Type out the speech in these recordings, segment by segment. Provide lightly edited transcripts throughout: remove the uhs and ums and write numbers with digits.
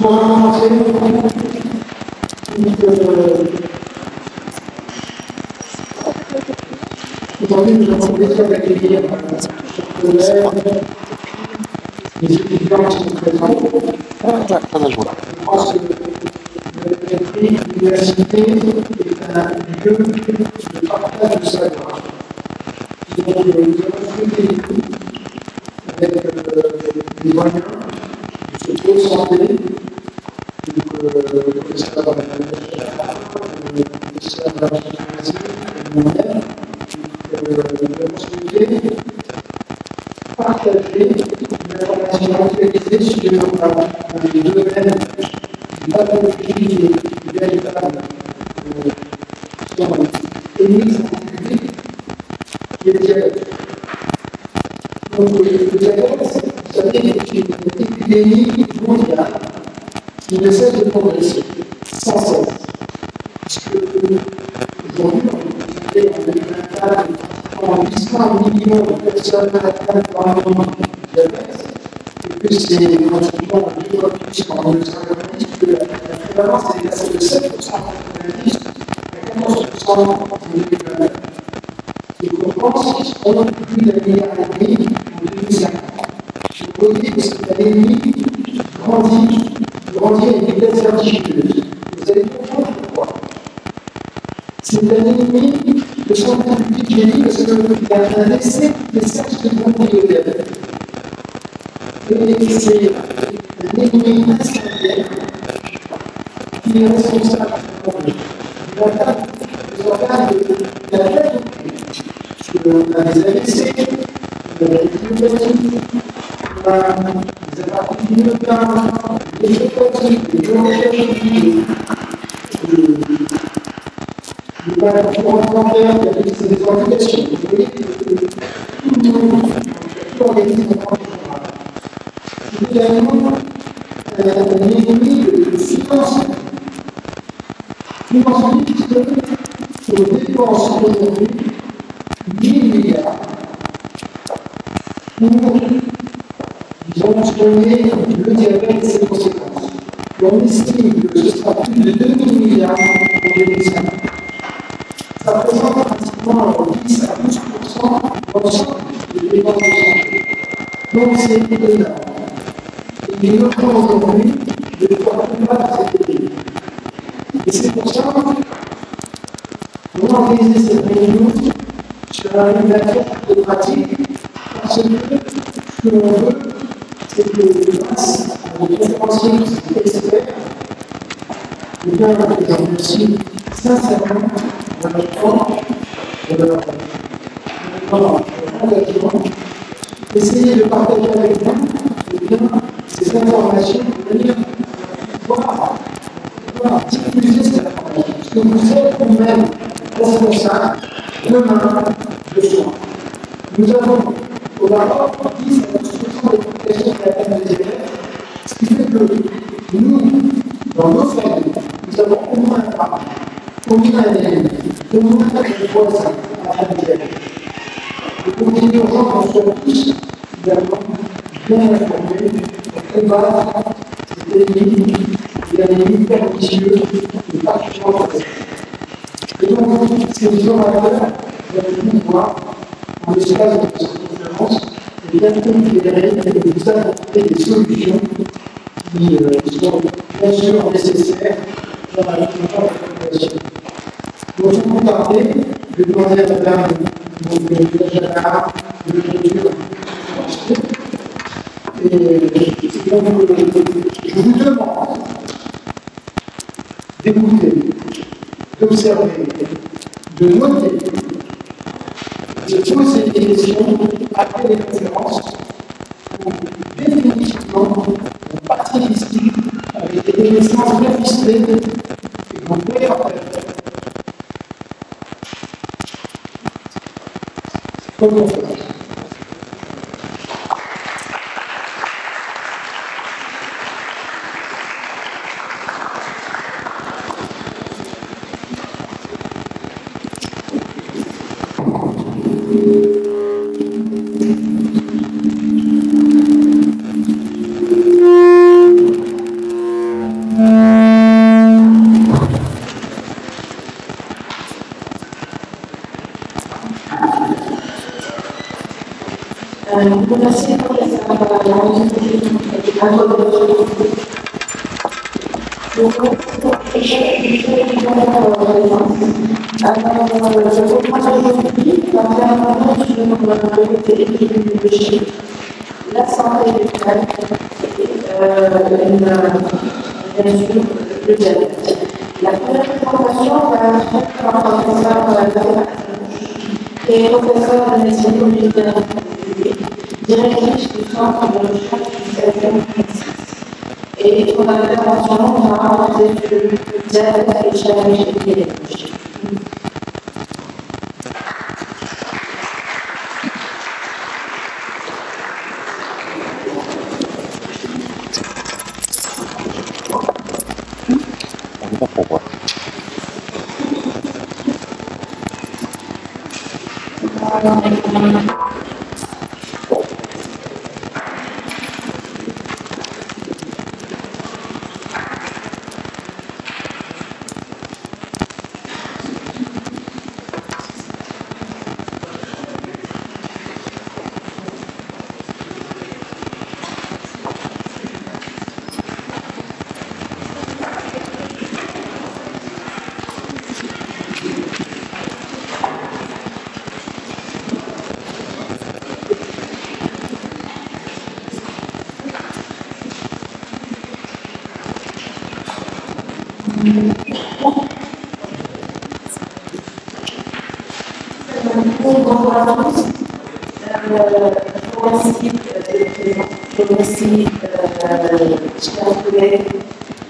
Pour commencer, aujourd'hui, nous avons plaisir d'accueillir chers collègues, les étudiants qui sont présents. Je pense que l'université est un lieu de partage de savoir. Donc, nous avons souhaité avec les moyens de ce pôle santé, le professeur de le professeur de moi-même, nous avons souhaité partager une information actualisée sur les domaines de pathologie et véritable sont émis en public, qui est le diabète. Donc, le diabète, vous savez, est une épidémie mondiale qui ne cesse de progresser, sans cesse. Puisque aujourd'hui, on est en 2024, pratiquement 800 millions de personnes atteintes par le monde du diabète, et que c'est pratiquement 2 fois plus qu'en 1990, que la prévalence est passée de 7% en 1990 à 14% en 2029. Et qu'on pense qu'ils seront plus d'un milliard et demi en 2050. Je vous dis que cette anémie grandit à une vitesse vertigineuse. Vous allez comprendre pourquoi. Cette anémie de santé publique, j'ai dit, parce qu'il y a un essai des sexes de diabète. Et c'est un ennemi instantané qui est responsable de l'attaque des organes de la tête au pied. Parce qu'on a des AVC, on a des myopathies, on a des infarctus du myocarde, des hépatites, des bronchiolites, le mal alimentaire qui a des organisations. Vous voyez que tout l'organisme prend du travail. Également, un ennemi de financement. Financement qui se donne aux dépenses aujourd'hui 1000 milliards pour, disons, soigner le diabète et ses conséquences. Et on estime que ce sera plus de 2000 milliards en 2050. Ça représente pratiquement 10 à 12% de l'ensemble des dépenses de santé. Donc c'est énorme. Il est urgent aujourd'hui de pouvoir combattre cette épidémie. Et c'est pour ça qu'on a organisé cette réunion sur une matière de pratique, parce que ce que l'on veut, c'est que grâce à des conférenciers qui sont experts, et bien, je remercie sincèrement de leur temps, de leur engagement, essayer de partager avec nous, et bien, ces informations pour venir pouvoir diffuser cette information. Parce que vous êtes vous-même responsables demain de soi. Nous avons au Maroc 10 à 12% des populations qui atteignent le diabète, ce qui fait que nous, dans nos familles, nous avons au moins un parent, au moins un élève, au moins un voisin atteints de diabète. Et pour qu'il y ait urgent qu'on soit tous également bien informés pour combattre cette ennemi, l'anémie pernicieuse et particulièrement présente. Et donc, ces orateurs vont pouvoir, en l'espace de cette conférence, bien conférer et vous apporter des solutions qui sont bien sûr nécessaires dans la lutte contre la population. Donc, sans plus tarder, je vais demander à Madame Jacquard de clôture. Et donc, je vous demande d'écouter, d'observer, de noter, de poser des questions après les conférences pour définitivement on participe ici avec des connaissances bien ficelées et qu'on peut faire. Bonne conférence. Merci pour la santé mentale et le diabète. La première présentation va être faite par le professeur qui est professeur de médecine communautaire directrice du centre de recherche du CSM. Et son intervention va porter sur le diabète et le challenge épidémiologique.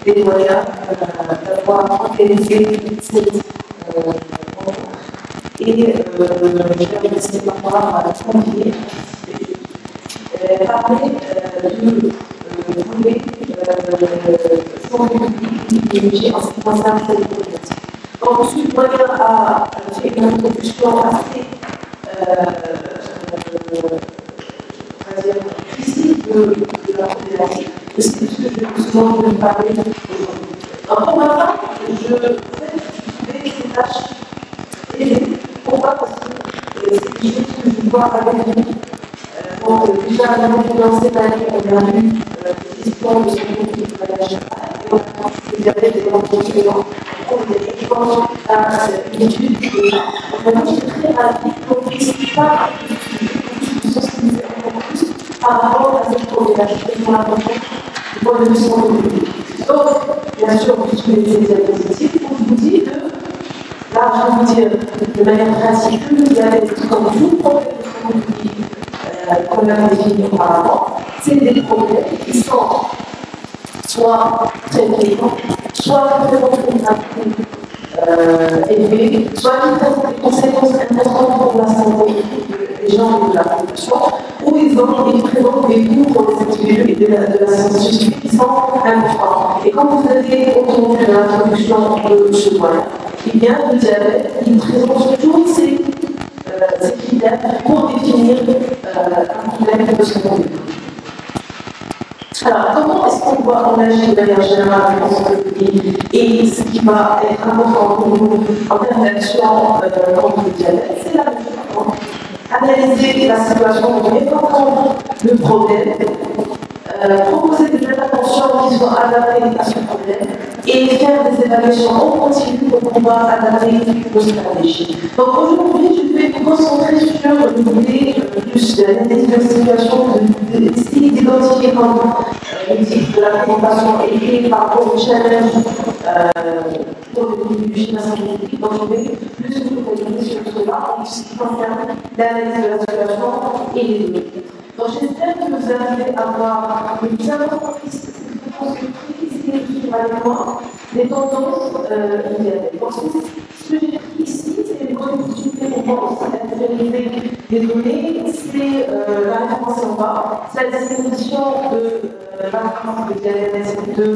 Des moyens d'avoir organisé cette et je vais rester par rapport à convier parler de trouver son public en ce qui concerne cette problématique. Donc, ensuite, moyen a fait une introduction assez précise de la problématique. C'est ce que je vais souvent vous parler aujourd'hui. Donc, pour ma part, je vais trouver ces tâches aisées. Pourquoi? Parce que c'est quelque chose que je vois avec vous. Donc, déjà, avant de lancer l'année, on a eu des questions de ce que vous avez acheté. Et on a regardé des entrepreneurs. On a à une étude. Donc, maintenant, je suis très rapide pour n'expliquer pas par rapport à cette problématique pour la prochaine. Donc, bien sûr, vous suivez les diapositives, on vous dit que, là, je vais vous dire de manière pratique que le diabète, comme tout problème qu'on a défini auparavant, c'est des problèmes qui sont soit très fréquents, soit qui présentent une pratique élevée, soit qui présentent des conséquences importantes pour la santé des gens et de la population, où ils présentent des coûts pour les individus et de la société qui sont importants. Et comme vous avez entendu l'introduction de ce point, eh bien, le diabète, il présente tous ces critères pour définir un problème de santé. Alors, comment est-ce qu'on doit engager de manière générale dans ce pays et ce qui va être important pour nous en termes d'action contre le diabète, c'est la même chose. Analyser la situation, comprendre le problème, proposer des interventions qui soient adaptées à ce problème et faire des évaluations en continu pour pouvoir adapter nos stratégies. Donc aujourd'hui, je vais me concentrer sur le volet plus d'analyse de la situation, d'essayer d'identifier comment le type de la présentation est par rapport au challenge pour le début de la santé publique. Donc je vais plus me focaliser sur cela en ce qui concerne l'analyse de la situation et les données. Donc j'espère que vous allez avoir une plus importante liste des tendances idéales. Donc ce que j'ai pris ici, c'est une bonne opportunité pour moi aussi d'actualiser les données, c'est la référence en bas, c'est la définition de la référence de diabète de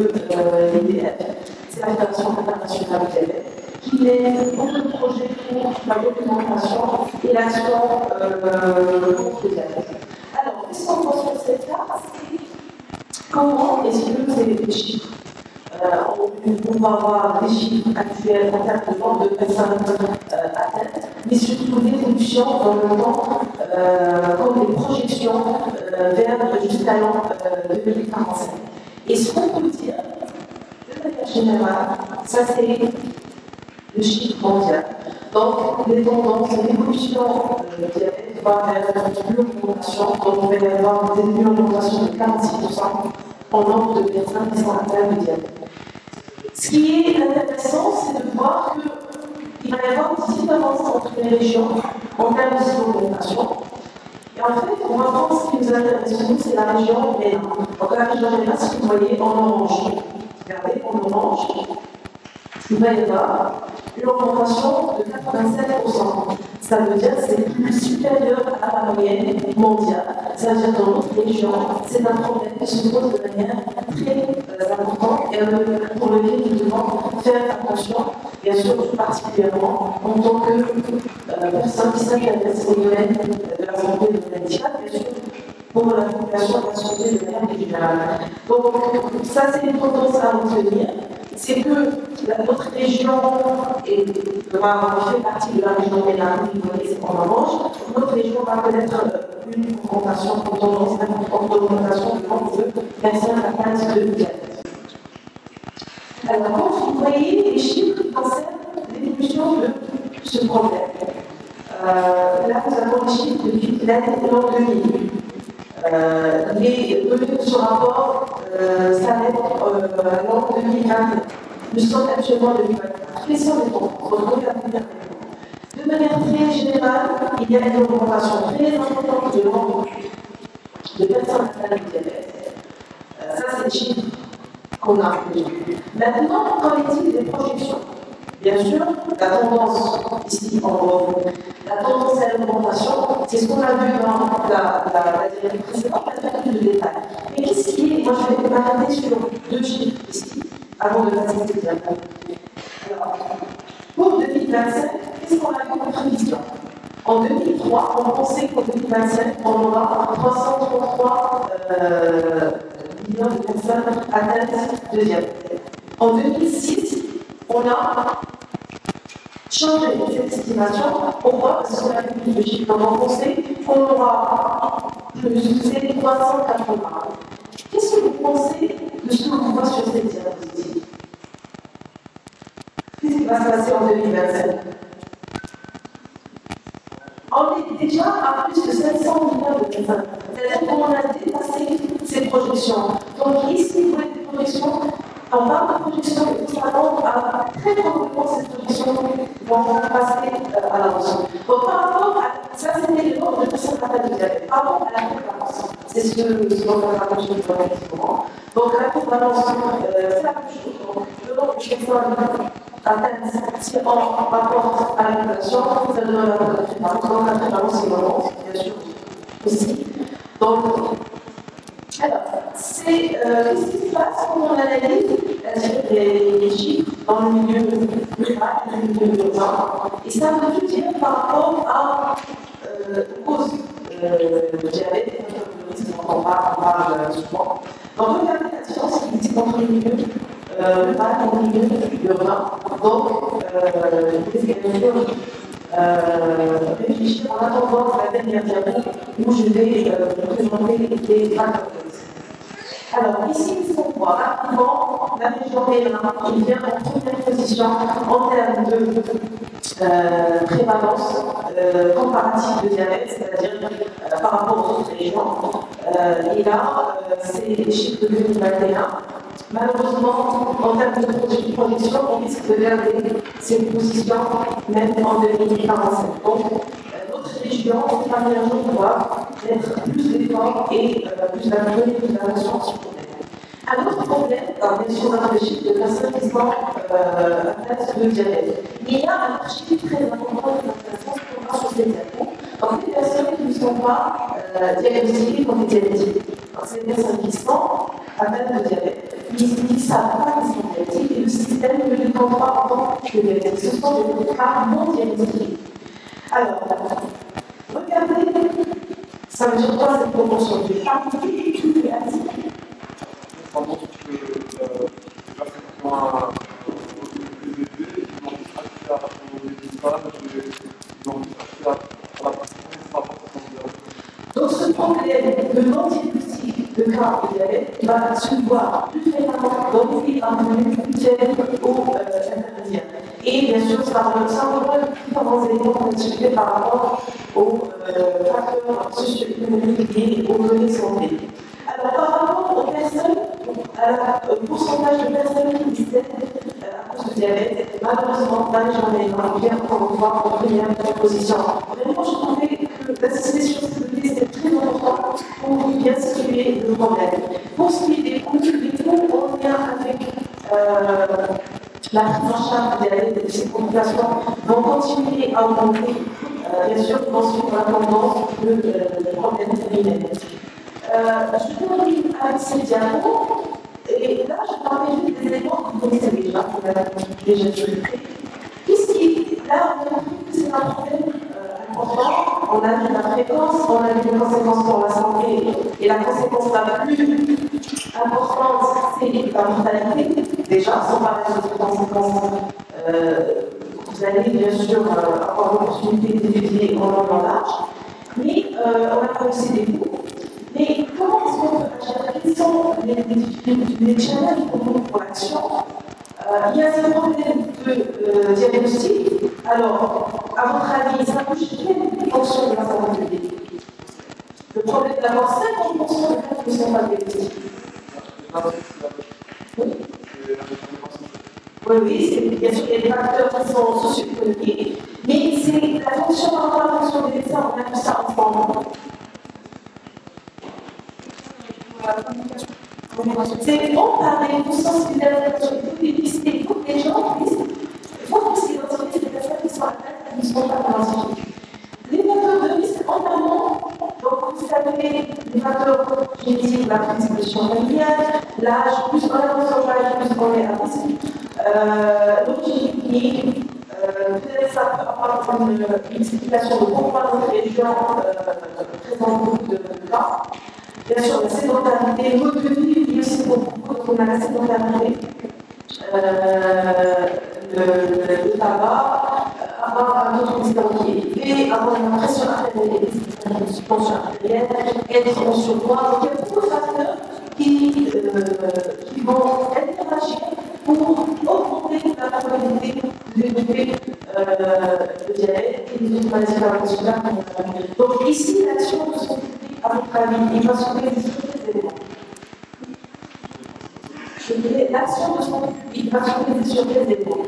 l'IDF, c'est la Fédération internationale du diabète, qui est beaucoup de projets pour la documentation et l'action contre le diabète. Alors, qu'est-ce qu'on voit sur cette carte? Comment est-ce que c'est des chiffres? On va avoir des chiffres actuels en termes de nombre de personnes atteintes, mais surtout l'évolution dans le temps, comme des projections jusqu'à l'an 2045. Et ce qu'on peut dire, de manière générale, ça c'est le chiffre mondial. Donc, les tendances, l'évolution du diabète va vers une augmentation, donc on va y avoir une augmentation de 46% en nombre de personnes qui sont atteintes de diabète. Ce qui est intéressant, c'est de voir qu'il va y avoir des différences entre les régions en termes d'augmentation. Et en fait, on va voir ce qui nous intéresse, c'est la région MENA. Donc la région MENA, si vous voyez en orange, regardez, en orange, il va y avoir une augmentation de 87%. Ça veut dire que c'est plus supérieur à la moyenne mondiale. Ça veut dire que dans notre région, c'est un problème qui se pose de manière très importante et pour lequel nous devons faire attention, bien sûr, tout particulièrement en tant que personnes qui s'intéressent au domaine de la santé et de la médicale, bien sûr, pour la population de la santé de manière générale. Donc, ça, c'est une tendance à retenir. C'est que notre région fait partie de la région ménage, vous voyez, c'est en orange. Notre région va connaître une augmentation, une tendance importante d'augmentation du nombre de personnes atteintes de diabète. Alors, quand vous voyez les chiffres qui concernent l'évolution de ce problème, là, nous avons les chiffres depuis l'an 2000. Les données de ce rapport s'arrêtent l'an 2021. Nous sommes actuellement en 2024. Quels sont les tendres? De manière très générale, il y a une augmentation très importante de nombre de personnes atteintes de diabète. Ça, c'est les chiffres qu'on a. Maintenant, qu'en est-il des projections? Bien sûr, la tendance ici en gros, la tendance à l'augmentation, c'est ce qu'on a vu dans la diapositive précédente, pas faire plus de détails. Mais qu'est-ce qui est, moi je vais m'arrêter sur deux chiffres ici, avant de passer ce diapo. Alors, pour 2025, qu'est-ce qu'on a vu comme prévision? En 2003, on pensait qu'en 2025, on aura 333 millions de personnes atteintes de diabète. En 2006, on a changé cette estimation. Pourquoi? Parce qu'on a plus de chiffres. On pensait qu'on aura plus, c'est 380. Qu'est-ce que vous pensez de ce que l'on voit sur cette diapositive? Qu'est-ce qui va se passer en 2025? On est déjà à plus de 500 millions de personnes. C'est-à-dire qu'on a dépassé ces projections. Donc ici, vous voyez des projections. On parle de projection et tout s'attend à très probablement ces projections vont passer à l'avance. Donc par rapport à ça, c'était le nombre de personnes atteintes de diabète. Par rapport à la prévalence, c'est ce dont on a parlé effectivement. Donc la prévalence, c'est la même chose. Donc, le nombre de personnes atteintes, si on rapporte à la population, ça donne la prévalence. Donc la prévalence, c'est vraiment, bien sûr, aussi. Donc, alors, qu'est-ce qui se passe quand on analyse les chiffres dans le milieu rural, le milieu urbain? Et ça veut tout dire par rapport aux causes du diabète, dont on parle souvent. Donc, regardez la différence qui existe entre le milieu rural et le milieu urbain. Donc, bien sûr, réfléchir en attendant la dernière diapo où je vais vous présenter les facteurs. Alors, ici, il faut voir rapidement la région MENA qui vient en première position en termes de prévalence comparative de diabète, c'est-à-dire par rapport aux autres régions. Et là, c'est les chiffres de 2021. Malheureusement, en termes de projection, on risque de garder cette position même en 2045. Donc, notre région, par région, doit mettre plus d'efforts et plus d'attention sur le problème. Un autre problème, bien sûr, on a des chiffres de personnes qui sont atteintes de diabète. Il y a un chiffre très important de personnes qui sont sur ces diabètes. Donc, les personnes qui ne sont pas diagnostiquées comme diabétiques. Donc, c'est des personnes qui sont atteintes de diabète. Ils ne savent pas qu'ils sont diabétiques et le système ne les compte pas en tant que diabétiques. Ce sont des cas non diagnostiqués. Alors, regardez, ça veut dire quoi cette proportion de femmes qui est active? Pendant que la fréquence plus élevée, ils vont accéder aux médicaments, ils vont accéder à la patience. Donc ce problème de non de cas de diabète va se voir plus fréquemment dans les mutuelles ou intermédiaires. Et bien sûr, ça rejoint différents éléments qu'on a discutés par rapport aux facteurs socio-économiques liés aux données de santé. Alors, par rapport aux personnes, au pourcentage de personnes qui décèdent à cause du diabète, malheureusement, dans les journées, on vient encore une fois en première position. Vraiment, je trouvais que d'assister sur cette donnée, c'était très important pour bien situer le problème. Pour ce qui est des coûts, les coûts en lien avec la prise en charge du diabète et de ces populations vont continuer à augmenter, bien sûr, dans la tendance de problème féminin. Je termine avec ces diapos, et là, je parlais juste des éléments que vous connaissez déjà, qu'on a déjà discuté. Qu'est-ce qui, là, on a compris que c'est un problème important, on a vu la fréquence, on a vu les conséquences pour la santé, et la conséquence la plus importante, c'est la mortalité, déjà, sans parler d'autres conséquences. Vous allez bien sûr avoir l'opportunité d'étudier en long en large, mais on a aussi des coûts. Mais comment est-ce qu'on peut agir? Quels sont les challenges pour nous pour l'action? Il y a ce problème de diagnostic. Alors, à votre avis, ça touche quelle fonction de la santé publique? Le problème d'avoir 50% de cas qui ne sont pas diagnostiqués. Oui, bien sûr, il y a des facteurs qui sont socio-économiques, mais c'est la fonction par rapport à la fonction des médecins, on a vu ça ensemble. C'est bon parler, vous sensibiliser, vous dépister, il faut que les gens puissent, il faut qu'ils s'identifient des personnes qui sont atteintes et qui ne sont pas identifiées. Les facteurs de risque en amont, donc vous savez, les facteurs génétiques, la prédisposition familiale, l'âge, plus on avance sur l'âge, plus on est à risque, l'origine clinique, peut-être ça peut avoir une explication de pourquoi dans les régions présentent beaucoup de cas. Bien sûr, la sédentarité, le mode de vie, il y a aussi beaucoup, on a la sédentarité, le tabac, avoir un taux de cholestérol qui est élevé, avoir une pression artérielle, une suspension artérielle, être en surpoids. Donc il y a beaucoup de facteurs qui vont interagir pour augmenter la probabilité de développer le diabète et les autres maladies cardiovasculaires. Donc ici, l'action de santé publique, à votre avis, il va se focaliser sur quels éléments? Je dirais, l'action de santé publique va se focaliser sur quels éléments?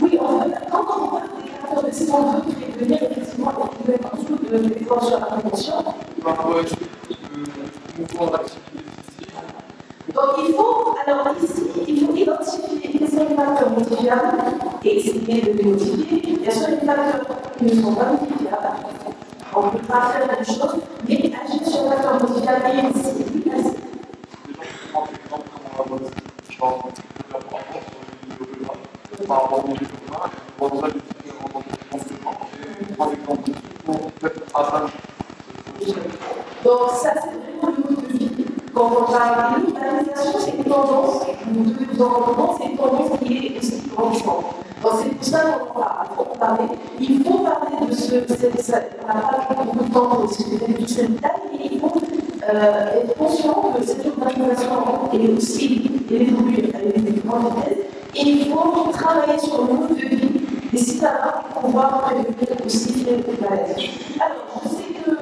Oui, en fait, quand on voit des facteurs de si on veut prévenir, effectivement, on peut être en dessous de l'effort sur la prévention. Donc il faut, alors ici, il faut identifier quels sont les facteurs modifiables et essayer de les modifier. Bien sûr, les facteurs qui ne sont pas modifiables, on ne peut pas faire la même chose, mais agir sur les facteurs modifiables et essayer de les passer. Par rapport au développement, on voit des différents conséquences pour peut-être atteindre. Donc ça c'est vraiment le mode de vie. Quand on parle de l'urbanisation, c'est une tendance, vous devez vous en rendre compte, c'est une tendance qui est aussi grandissante. Donc c'est pour ça qu'on va parler. Il faut parler de on n'a pas beaucoup de temps pour discuter de ce détail, mais il faut être conscient que cette urbanisation est aussi évolue avec des grandes vitesses. Et il faut travailler sur le mode de vie des citadins pour pouvoir prévenir aussi les maladies. Alors, je sais qu'on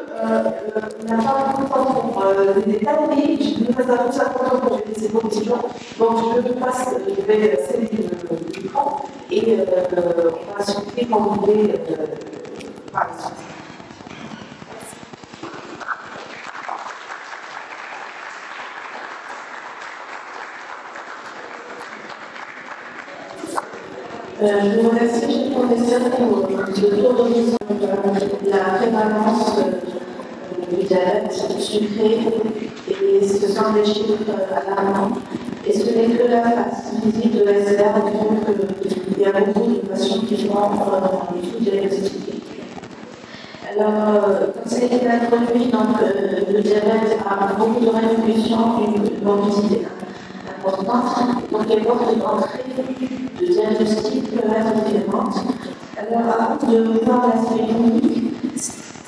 n'a pas beaucoup de temps pour les détails, mais je ne vais pas avoir 50 ans pour laisser vos questions. Donc, je vais céder l'écran et on va s'occuper quand vous voulez par la suite. Je vous remercie, je professeur, pour le tour d'horizon de la prévalence du diabète sucré et ce sont des chiffres alarmants. Et ce n'est que la face physique de l'ASR qui montre qu'il y a beaucoup de patients qui vont les sous-diagnostiqués. Alors, comme ça a été introduit, donc, le diabète a beaucoup de répercussions et une morbidité importante. Donc, les portes d'entrée de diagnostic peuvent être différentes. Alors, avant de voir l'aspect clinique,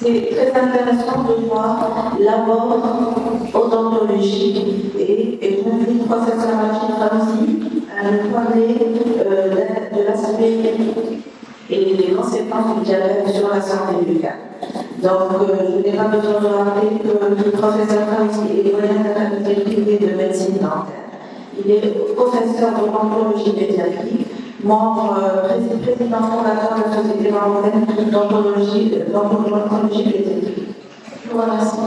C'est très intéressant de voir l'abord odontologique et je m'invite professeur Rachid Ramzi à nous parler de l'aspect et des conséquences du diabète sur la santé buccale. Donc, je n'ai pas besoin de rappeler que le professeur Ramzi est doyen de la faculté privée de médecine dentaire. Il est professeur d'odontologie pédiatrique, président fondateur de la Société marocaine d'odontologie pédiatrique. Je vous remercie.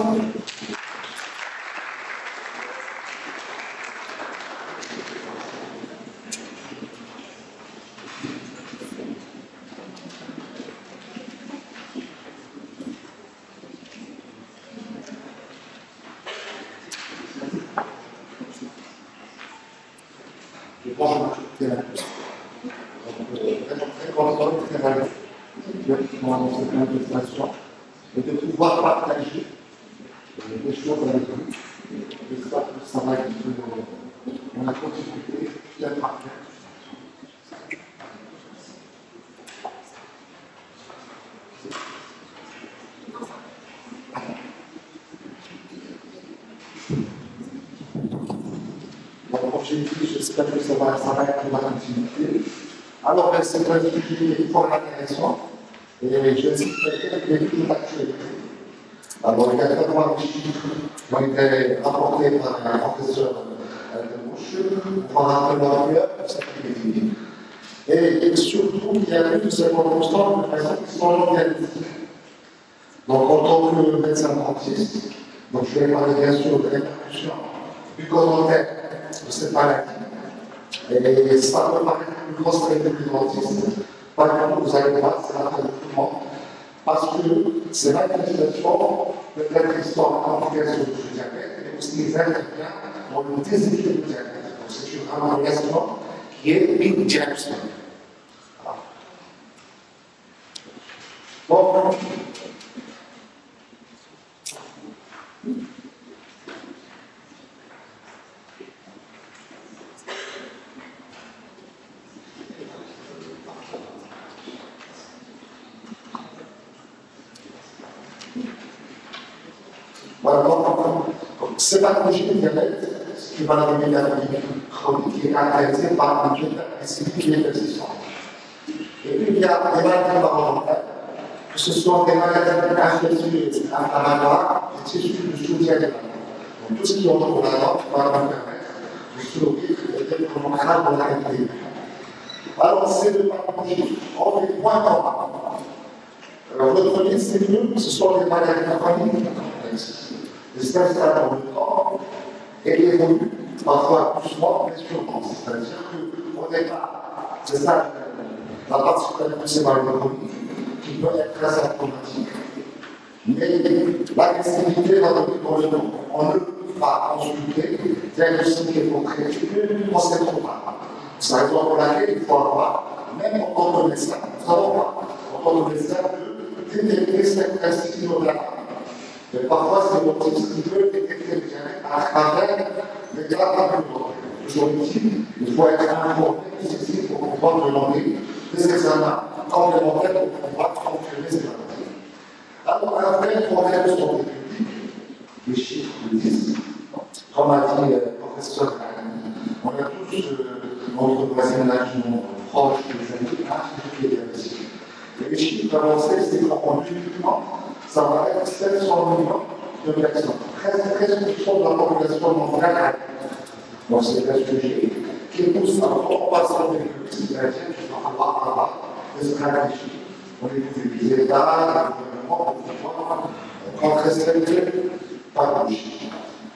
Bonjour à toutes et à tous. Très content et très ravi dans cette manifestation et de pouvoir partager des choses avec vous. J'espère que ça va être on a contribué d'être parfait. J'espère que ça va être la continuité. Alors, c'est un sujet fort intéressant et je cite quelques actualités. Alors, il y a 80 chiffres qui ont été rapportés par un professeur de Mouche pour rappeler l'ampleur de cette épidémie. Et surtout, il y a plus de 50% de personnes qui sont localisées. Donc, en tant que médecin dentiste, donc je vais parler bien sûr de répercussions bucco-dentaires de cette maladie. Et ça peut paraître une grosse réalité du dentiste. Par exemple, vous allez voir, c'est la fin de tout le monde. Parce que c'est l'interprétation de l'histoire complication du diabète, mais aussi les intervient dans le déséquilibre du diabète. Donc c'est une relation qui est big diagnostic. Bon. Voilà, donc, cette pathologie du diabète, c'est une maladie métabolique chronique qui est caractérisée par une hyperglycémie qui est persistante. Et puis, il y a des maladies parentales, que ce soit des maladies infectieuses, inflammatoires, des tissus de soutien des malades. Donc, tout ce qui entoure la dent va nous permettre de survivre et d'être vraiment grave dans la qualité. Alors, ces deux pathologies ont des points communs. Votre liste, c'est mieux, ce sont des maladies chroniques. Les s'installent dans le temps et évoluent parfois doucement, mais sûrement. C'est-à-dire qu'au départ, c'est ça la particularité de ces maladies chroniques qui peut être très symptomatique. Mais l'agressivité va donner dans le temps. On ne peut pas consulter, diagnostiquer pour traiter on ne sait trop pas. C'est la raison pour laquelle il faut avoir, même en tant que médecin, nous avons pas, en tant que médecin, de détecter cette institution-là. Mais parfois, c'est l'autisme qui peut détecter le diabète à travers les cas aujourd'hui, il faut être informé ici pour pouvoir demander des examens complémentaires pour pouvoir confirmer ces maladies. Alors, un vrai problème de santé publique, les chiffres le disent. Comme a dit le professeur, on a tous notre voisinage proche des amis qui est diabétique. Et les chiffres avancés, c'est qu'en 2020, ça va être 700 millions de personnes. 13% de la population mondiale. Donc c'est un sujet qui pousse à en passant des publics, c'est-à-dire qu'il va avoir des stratégies. On écoute les États, les gouvernements, contre les pathologies.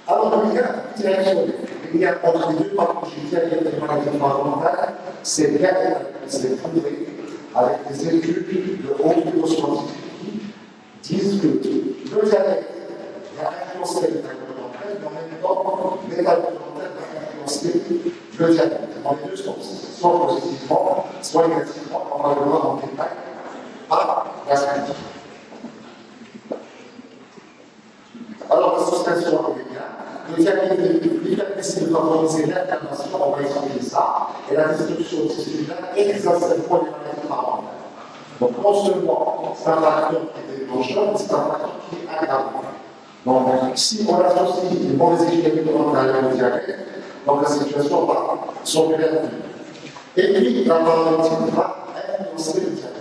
Alors il y a une direction. Il y a entre les deux pathologies, il y a des maladies parentales, c'est bien, c'est prouvé avec des études de haut niveau scientifique disent que le diabète va influencer l'état communautaire, mais en même temps, l'état communautaire va influencer le diabète. Dans les deux sens, soit positivement, soit négativement, on va le voir en détail par la scientifique. Alors, l'association européenne, le diabète l'hyperglycémie de favoriser l'inflammation, on va expliquer ça, et la destruction tissulaire exacerbant les maladies parentales. Donc non seulement c'est un facteur qui est déclencheur, mais c'est un facteur qui est aggravant. Donc si on associe une mauvaise hygiène bucco-dentale au diabète, donc la situation va s'empirer. Et puis la maladie va influencer le diabète.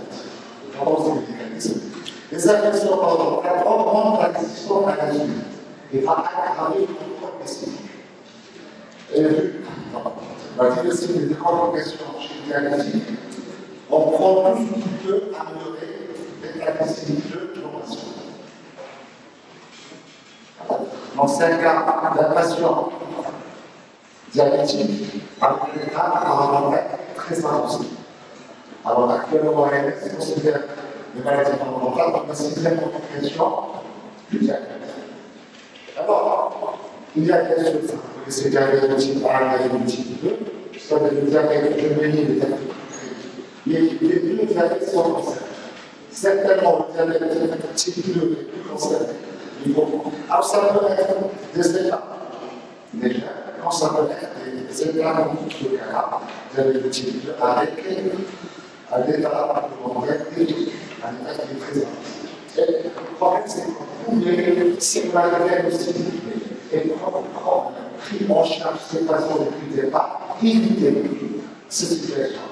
Les infections parodontales augmentent la résistance à l'insuline et va aggraver le progressif. La diversité des complications chez les diabétiques, on prend tout ce qui peut améliorer l'état de l'inflammation. Dans certains cas d'un patient diabétique avec un état parodontal très avancé. Alors actuellement, l'AMS considère les maladies parodontales comme la sixième complication du diabète. Alors, il y a bien sûr, vous connaissez diabète de type 1 et de type 2, c'est-à-dire le diabète juvénile et les deux diabètes sont concernés. Certainement, le diabète type 2 est plus concerné. Alors, ça peut être des états déjà, quand ça peut être des états comme tout le cas, vous avez le type 2 avec un état qui est très avancé. Le problème, c'est que vous pouvez séparer aussi et prendre pris en charge ces patients depuis le départ, éviter ces situations.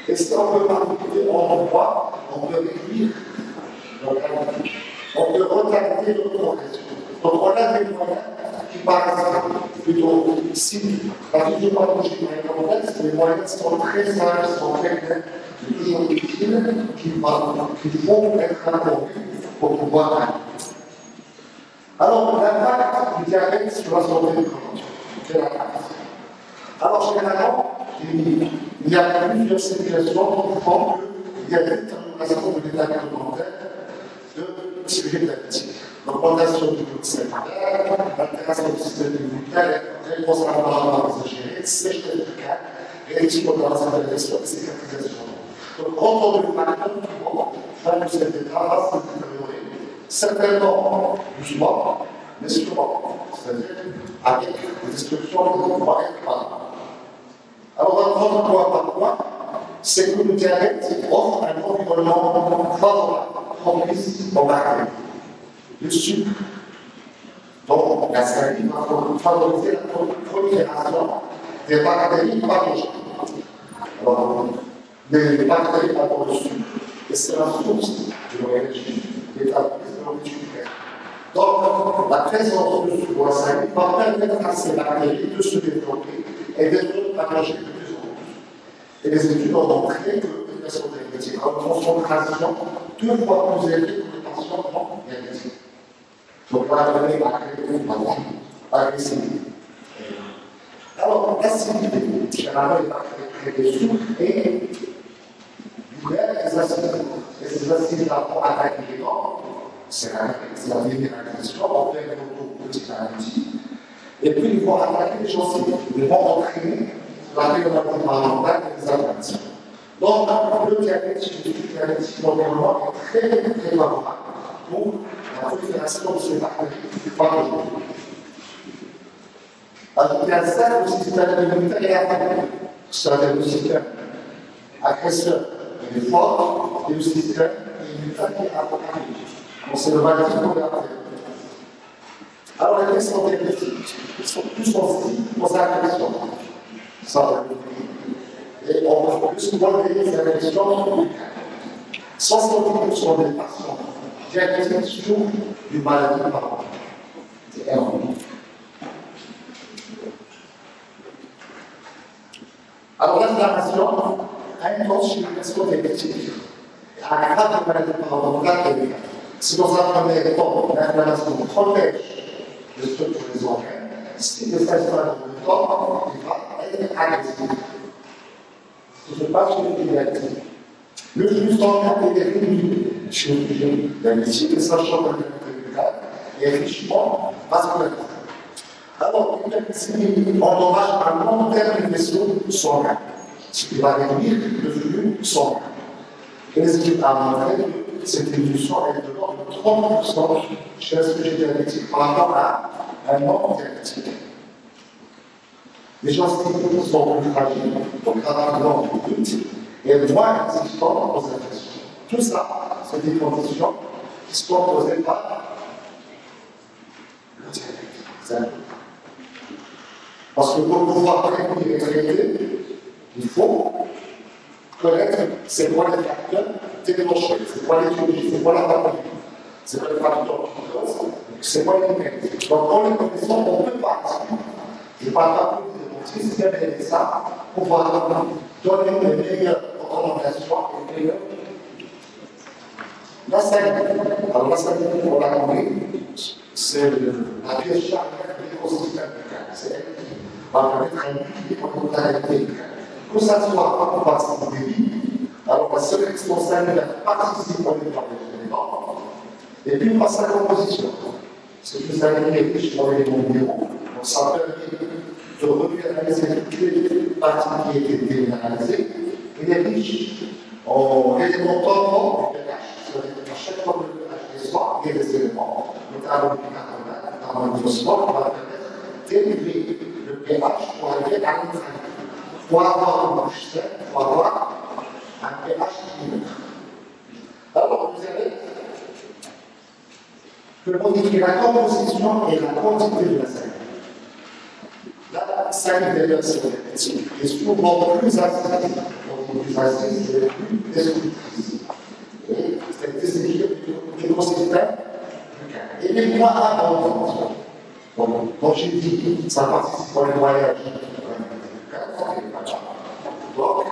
Et si on peut manipuler en droit, on peut réduire on peut retarder le progression. Donc on a des moyens qui paraissent plutôt simples. La physiopathologie médicamenteuse, les moyens sont très simples, sont très clairs, mais toujours utiles, qui vont être attendus pour pouvoir agir. Alors, l'impact du diabète sur la santé du corps. Alors, généralement, il y a plusieurs situations qui font qu'il y a des déterminations de l'état alimentaire de sujet diabétique. L'augmentation du glucose sanitaire, l'altération du système immunitaire, l'hyposalmonation exagérée, sécheresse buccale, réduction de la cicatrisation et cicatrisation. Donc, quand on veut facteurs qui vont faire que cet état va se détériorer, certainement doucement, mais sûrement, c'est-à-dire avec des destructions de l'environnement. Alors, on va prendre point par point, c'est que le diabète offre un environnement favorable, propice aux bactéries. Le sucre, donc la salive, va favoriser la prolifération des bactéries pathogènes. Alors, les bactéries apportent le sucre, et c'est la source de l'origine, l'établissement de l'origine. Donc, la présence de sucre dans la salive va permettre à ces bactéries de se développer et d'être pathogènes de plus en plus. Et les études ont montré que les patients diabétiques ont une concentration 2 fois plus élevée que les patients non diabétiques. Donc, on va donner l'agressivité. Alors, l'acidité, généralement, les bactéries des sucres et les acides. Et ces acides-là vont attaquer les dents. C'est la minéralisation, on fait un petit à petit. Et puis, ils vont attaquer les gencives. Ils vont entraîner la pénétration parentale et les inflammations. Donc, le diabète chez les diabétiques, normalement, est très, très favorable pour la prolifération de ces bactéries pathogènes. Ajouter à ça, le système immunitaire est attaqué. C'est-à-dire le système agresseur est fort et le système immunitaire est attaqué. Donc, c'est le maladie qu'on a fait. Alors, les patients diabétiques sont plus sensibles aux infections. Ça, et on va plus souvent des infections. 70% des patients diabétiques souffrent d'une maladie parodontale. C'est énorme. Alors, l'inflammation intense chez les patients diabétiques aggrave la maladie parodontale et si dans un premier temps, l'inflammation protège les structures des organes, si les s'installe dans le temps, il va être agressif. Ce qui se passe chez les diabétiques. Le flux sanguin est réduit chez les diabétiques, et sachant que le est richement vascularisé. Alors, l'hyperglycémie endommage à long terme les vaisseaux sanguins, ce qui va réduire le flux sanguin. Et les études ont montré que cette réduction est de l'ordre de 30% chez un sujet diabétique par rapport à un non-diabétique. Les gencives sont plus fragiles, donc rapidement plus petites, et moins résistantes aux infections. Tout ça, c'est des conditions qui sont posées par le diabète. Parce que pour pouvoir prévenir et traiter, il faut connaître c'est quoi les facteurs déclenchés, c'est quoi l'éthiologie, c'est quoi la pathologie, c'est quoi les facteurs qui causent, c'est quoi les mécanismes. Donc, en les connaissant, on peut partir. Je ne parle pas plus de système et ça pour pouvoir donner les meilleures recommandations et les meilleures. La sanité, alors la sanité, on l'a compris, c'est la pièce charnière de l'écosystème. C'est elle qui va permettre un équilibre en totalité. Que ça soit en partie des vies, alors la sélection sanitaire participe au développement. Et puis, on passe à la composition. C'est une sanité riche en éléments minéraux, donc ça permet de reanalyser toutes les parties qui étaient déanalysées. Il est riche en éléments tombants du pH. À chaque fois que le pH descend, il y a des éléments, notamment du bicarbonate, notamment du phosphore, qui va permettre d'élever le pH pour arriver à une pour avoir une bouche saine, pour avoir un pH équilibré. Alors, vous avez que modifier la composition et la quantité de la salive. La salive est souvent plus acide, donc plus acide, c'est plus destructrice. C'est un déséquilibre du écosystème et les moins abondantes. Donc, quand j'ai dit ça participe au nettoyage. Donc,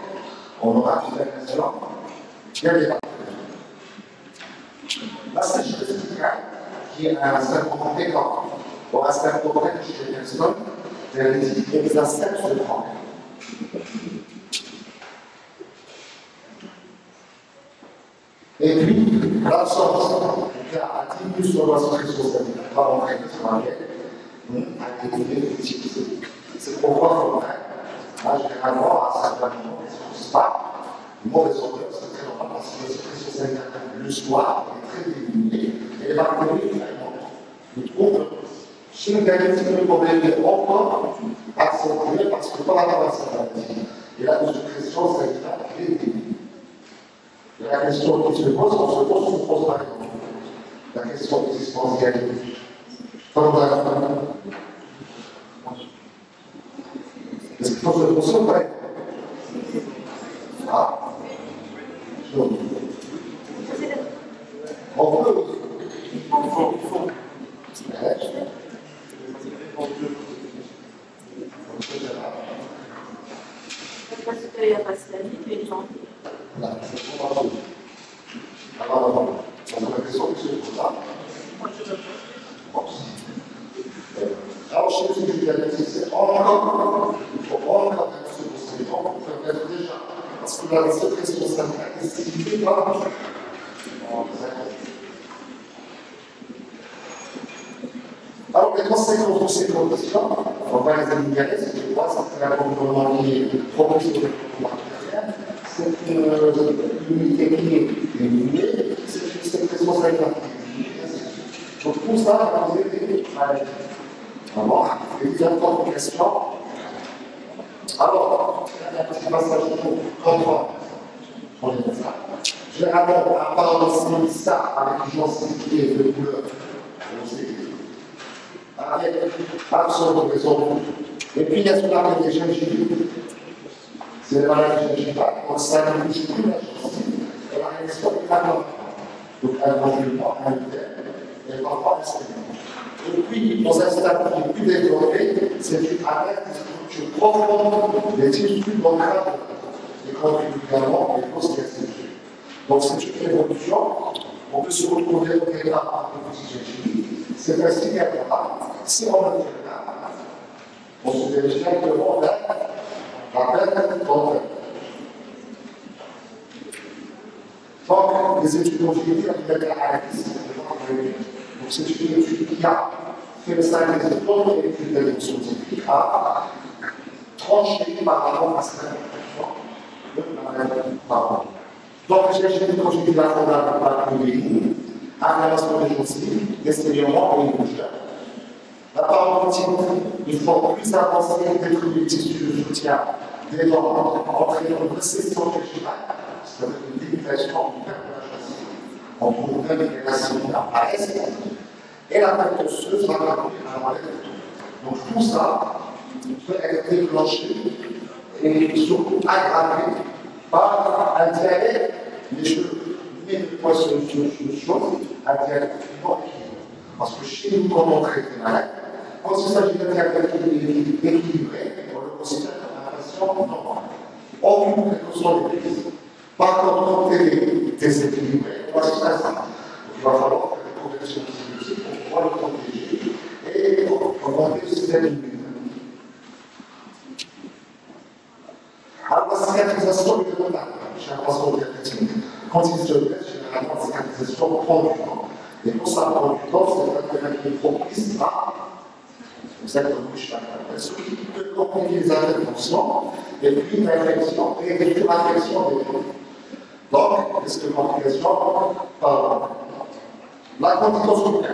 on aura une stagnation. Il y a des bactéries. La sécheresse qui est un symptôme conséquent, ou un symptôme chez les personnes, les insectes se prennent. Et puis, l'absence, à 10 minutes sur la sécheresse, pas entraîner sur un lait, a été effective. C'est pourquoi généralement, à un certain moment, on ne se pas, une mauvaise odeur, c'est très normal parce que la sécrétion sanitaire le soir est très diminuée et les bactéries, nous trouvent chez l'organisme le problème est encore accentué parce que par rapport à cette maladie, et la sécrétion sanitaire est diminuée. Et la question qui se pose, on se pose par exemple la question existentielle. Est-ce qu'il faut se concentrer? Ah. Donc, on peut. Il faut. Parce qu'il n'y a pas de salive, les gens. Là, c'est pour avoir. Alors, on a la question qui se pose là. Alors, chez les diabétiques, c'est encore déjà, parce que la sécrétion sanitaire est stimulée par alors, les conséquences de ces conditions, on va les énumérer, c'est que c'est un comportement qui est propice au développement bactérien, c'est une unité qui est éliminée, c'est une sécrétion sanitaire qui est éliminée. Donc, tout ça va nous aider à agir. Alors, les différentes questions. Alors, il y a un petit passage pour on est ça. Généralement, à part de ça, avec une gencive de couleur rosée, avec absolument des hormones. Et puis, il y a ce qu'on appelle des gingivites. C'est les maladies gingivales, donc ça ne bouge plus la gencive, et la réaction est pas normale. Donc, un gonflement, un œdème, et parfois un saignement. Et puis, dans un stade qui est plus développé, c'est une arrête des structures profondes, des tissus locales, et contribuablement les causes gastriques. Donc, c'est une évolution. On peut se retrouver au départ par le petit gingive. C'est facile à faire. Si on a fait là, on se dirige directement vers la perte d'entrée. Donc, les études ont fini avec la analyse. Donc, c'est une étude qui a fait le synthèse de toutes les études d'évolution scientifique à trancher par rapport à cette information de la maladie par donc, j'ai dit quand j'ai dit la fondale par la protéine, inflammation des gencives, des saignements et une rougeur. La parodontie, il faut plus avancer détruire les tissus de soutien des dents, entraînant une récession végétale, c'est-à-dire une dégradation du nerf de la on trouve même des racines qui apparaissent, et la perte osseuse va conduire à un arrêt. Donc tout ça peut être déclenché et surtout aggravé par un diabète, mais je mets le point sur une chose, un diabète équilibré. Parce que chez nous, quand on traite les malades, quand il s'agit d'un diabète équilibré, on le considère comme un patient normal. Aucune précaution n'est prise. Par contre, quand il est déséquilibré, on va se faire ça. Il va falloir faire des corrections physiologiques pour pouvoir le protéger et augmenter le système immunitaire. Alors, la cicatrisation est notable chez un patient diabétique. Quand il se blesse, généralement, la cicatrisation prend du temps. Et pour ça prend du temps, c'est un terrain qui est propice à cette bouche parce qu'il peut compliquer les interventions et puis l'infection et les infections des gens. Donc, qu'est-ce que complication? La corticoscopie.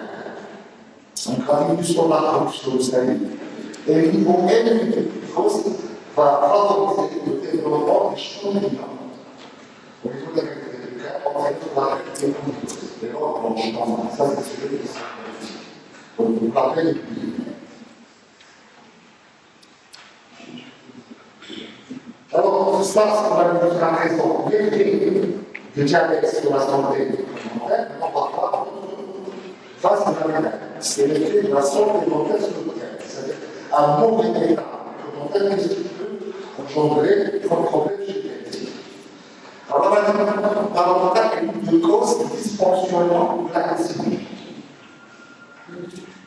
On gravit sur la production du salive. Et le niveau élevé de glucose va favoriser le développement des champs de au niveau de la qualité du cœur, on va être la qualité de glucose. Et là, on change. Ça, c'est ce que c'est. Donc, vous parlez alors, tout ça, c'est pour la raison. L'effet du diabète sur la santé alimentaire, on ne parle pas. Ça, c'est la même. C'est l'effet de la santé alimentaire sur le diabète. C'est-à-dire un mauvais état alimentaire qui peut engendrer un problème chez le diabète. Alors, l'alimentaire est une cause de dysfonctionnement de la glycémie.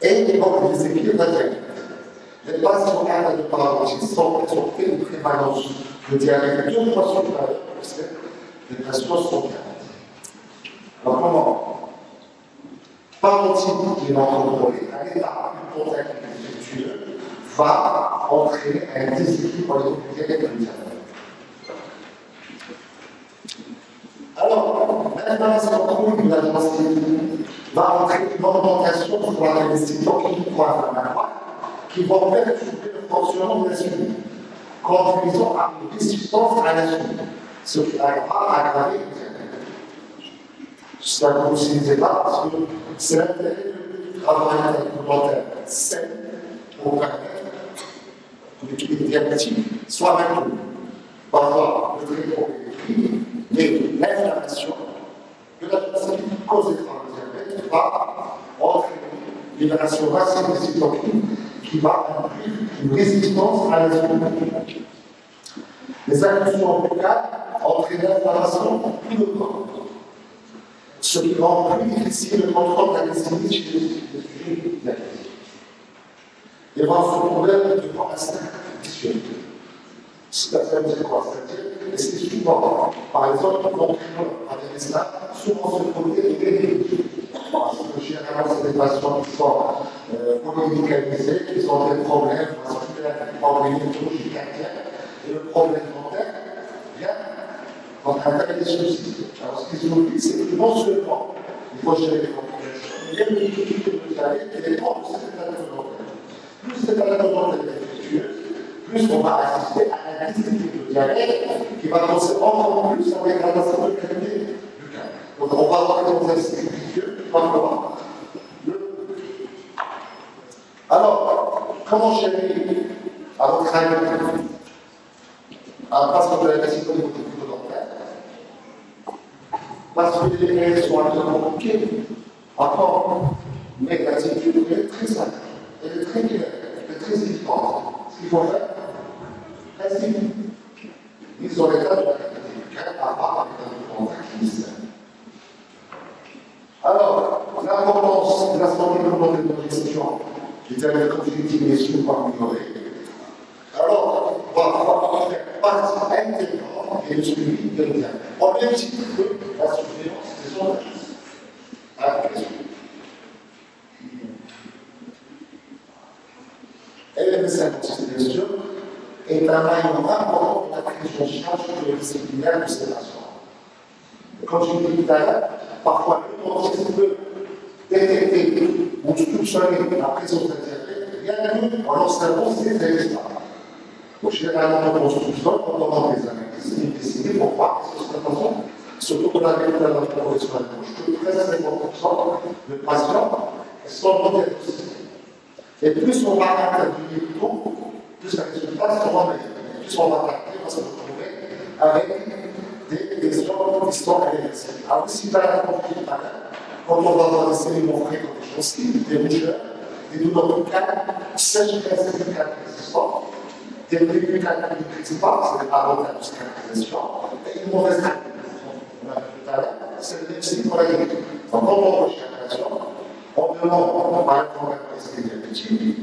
Et donc, les équilibres de diabète. Les patients atteints de paralysie sont présentés une prévalence de diabète 2 fois supérieure parce que les patients sont diabétiques. Alors comment? Par l'antidote qui est non contrôlé, un état hypothèque défectueux va entraîner un déséquilibre au niveau du diabète. Alors, l'inflammation chronique de la glycémie va entraîner une augmentation sur la glycémie inflammatoire qui vont perturber le fonctionnement de l'insuline, conduisant à une résistance à l'insuline, ce qui va aggraver le diabète. Ça ne vous utilisez pas parce que c'est l'intérêt d'avoir un alimentaire sain pour permettre que l'équilibre diabétique soit maintenu. Parfois, le traitement est pris, mais l'inflammation de la glycémie causée par le diabète va entraîner une libération massive de cytokines qui va induire une résistance à l'insuline. Les impulsions buccales entraînent l'inflammation dans tout le corps, ce qui rend plus difficile le contrôle de la glycémie chez les sujets diabétiques. Et va se problème de instinct visuel. C'est quoi? C'est-à-dire, c'est souvent, par exemple, l'entraîneur avec les stades, souvent se côté de guérir. Parce que généralement, c'est des patients qui sont polymédicalisés, qui ont des problèmes vasculaires, des problèmes neurologiques cardiaques, et le problème dentaire vient dans un tas de soucis. Alors, ce qu'ils oublient, c'est que non seulement il faut gérer les complications, mais il y a une difficulté de diabète et les propres de cette maladie dentaire. Plus cette maladie dentaire est défectueuse, plus on va assister à un diabète de diabète qui va causer encore plus la dégradation de la qualité du cœur. Donc, on va avoir des exercices vicieux. Alors, comment gérer à votre avis parce que de la glycémie au niveau dentaire? Parce que les règles sont un peu compliquées. Encore, mais l'attitude est très simple, elle est très claire, elle est très évidente. Ce qu'il faut faire, rester mis sur l'état de la qualité du cœur à part avec un dentaire qui est simple. Alors, l'importance de la santé communautaire de la gestion du diabète cognitif est souvent ignorée. Alors, on va faire partie intégrante et le suivi de diabète. Au même titre que la surveillance des journalistes. Et le médecin dentiste, bien sûr, est un maillon important de la prise en charge pluridisciplinaire de ces patients. Comme je l'ai dit tout à l'heure, parfois le dentiste peut détecter ou soupçonner la présence d'un diabète, rien de mieux en observant ces résultats. Donc généralement, quand on soupçonne, on demande des analyses et décider pour voir si c'est Surtout qu'on a vu dans la profession que 13-50% de patients sont non diagnostiqués. Et plus on va intervenir tôt, plus les résultats seront meilleurs. Plus on va traiter, on va se retrouver avec des gens qui sont irréversibles. Alors, si dans la conflit, quand on va avoir des sédiments fréquents, des gencives, des rougeurs, des douleurs locales, sécheresse médicale existante, des régules principales, c'est avant la cicatrisation, et une mauvaise c'est le déficit pour la guérison. Donc, quand on recherche la nation, on demande, par exemple, est-ce qu'il y a des petits?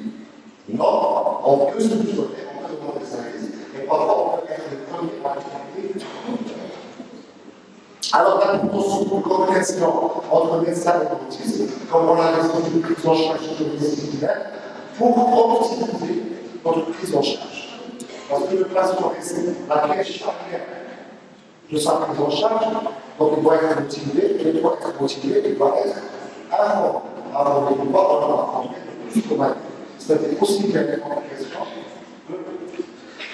Non, on peut se soigner, on peut demander des services, et parfois on peut être les premiers à activité. Alors, la communication entre médecins et dentistes, comme on l'a raison de prise en charge pluridisciplinaire, pour optimiser notre prise en charge. Parce que le patient est la pièce charnière de sa prise en charge, donc il doit être motivé, il doit être motivé, il doit être avant de pouvoir en avoir de plus qu'on a. C'est-à-dire aussi qu'il y a des complications de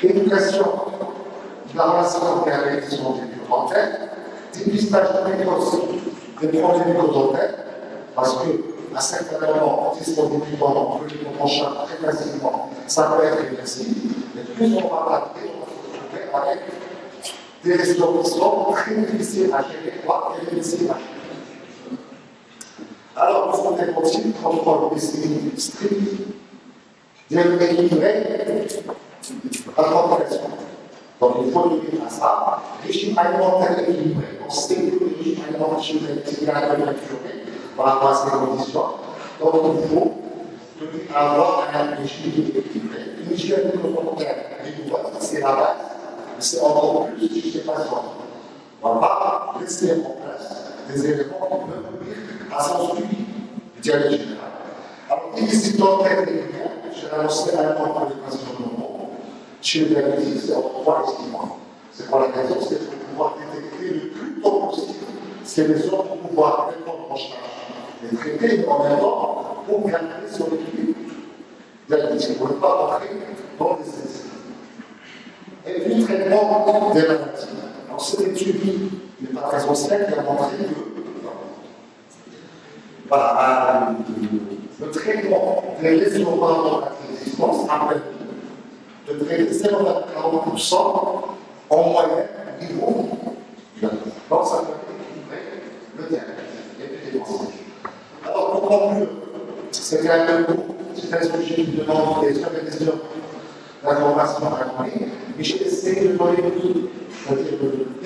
l'éducation de la relation et la réaction des bureaux-dentaires, dépistage précoce des problèmes bureaux-dentaires, parce qu'à certains moments, quand ils sont dépendants, on peut les prendre en charge très facilement, ça peut être réversible, mais plus on va traiter, on va se retrouver avec des résultats qui sont très difficiles à gérer, voire très difficiles à gérer. Alors, nous avons des motifs contre le strict, d'équilibrer la population. Donc, il faut dire à ça, régime alimentaire équilibré. On sait que le régime alimentaire équilibré par rapport à ces conditions. Donc, il faut avoir un régime équilibré. Une hygiène alimentaire rigoureux, c'est la base, mais c'est encore plus chez les patients. On ne va pas laisser en place des éléments qui peuvent nuire à son suivi du dialogue général. Alors, déficit dentaire régulier, j'ai annoncé un point pour les patients normaux. Chez les diabétiques, c'est entre 3 et 6 mois. C'est pour la raison, c'est pour pouvoir détecter le plus tôt possible ces lésions pour pouvoir répondre en charge les traiter en même temps pour garder son équilibre diabétique, pour ne pas entrer dans les essais. Et puis, traitement des maladies. Alors, cette étude n'est pas très ancienne, qui a montré que voilà, le traitement des lésions pendant la résistance a permis de traiter 0,40% en moyenne niveau. Donc, ça peut équilibrer le diabète et puis les cancers. Alors, pour conclure, c'était un peu court, c'est un sujet qui demande des questions d'information à donner, mais j'ai essayé de donner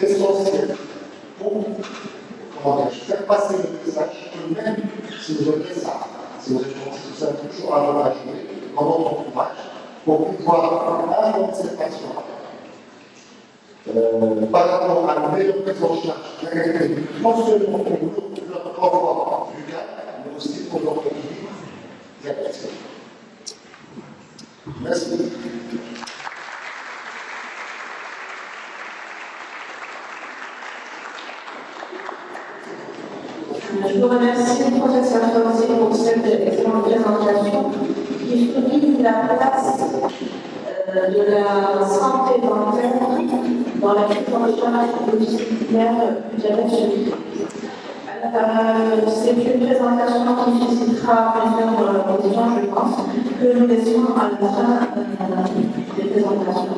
l'essentiel pour faire passer le message que même si vous avez ça, si vous êtes toujours à jouer dans votre entourage, pour pouvoir informer ces patients par rapport à une meilleure prise en charge, non seulement pour leur confort buccal, mais aussi pour leur équilibre diabétique. Merci. Je vous remercie, professeur Fauzi, pour cette excellente présentation qui souligne la place de la santé dentaire dans la prise en charge pluridisciplinaire du diabète chez les c'est une présentation qui suscitera plusieurs questions, je pense, que nous laissons à la fin des présentations.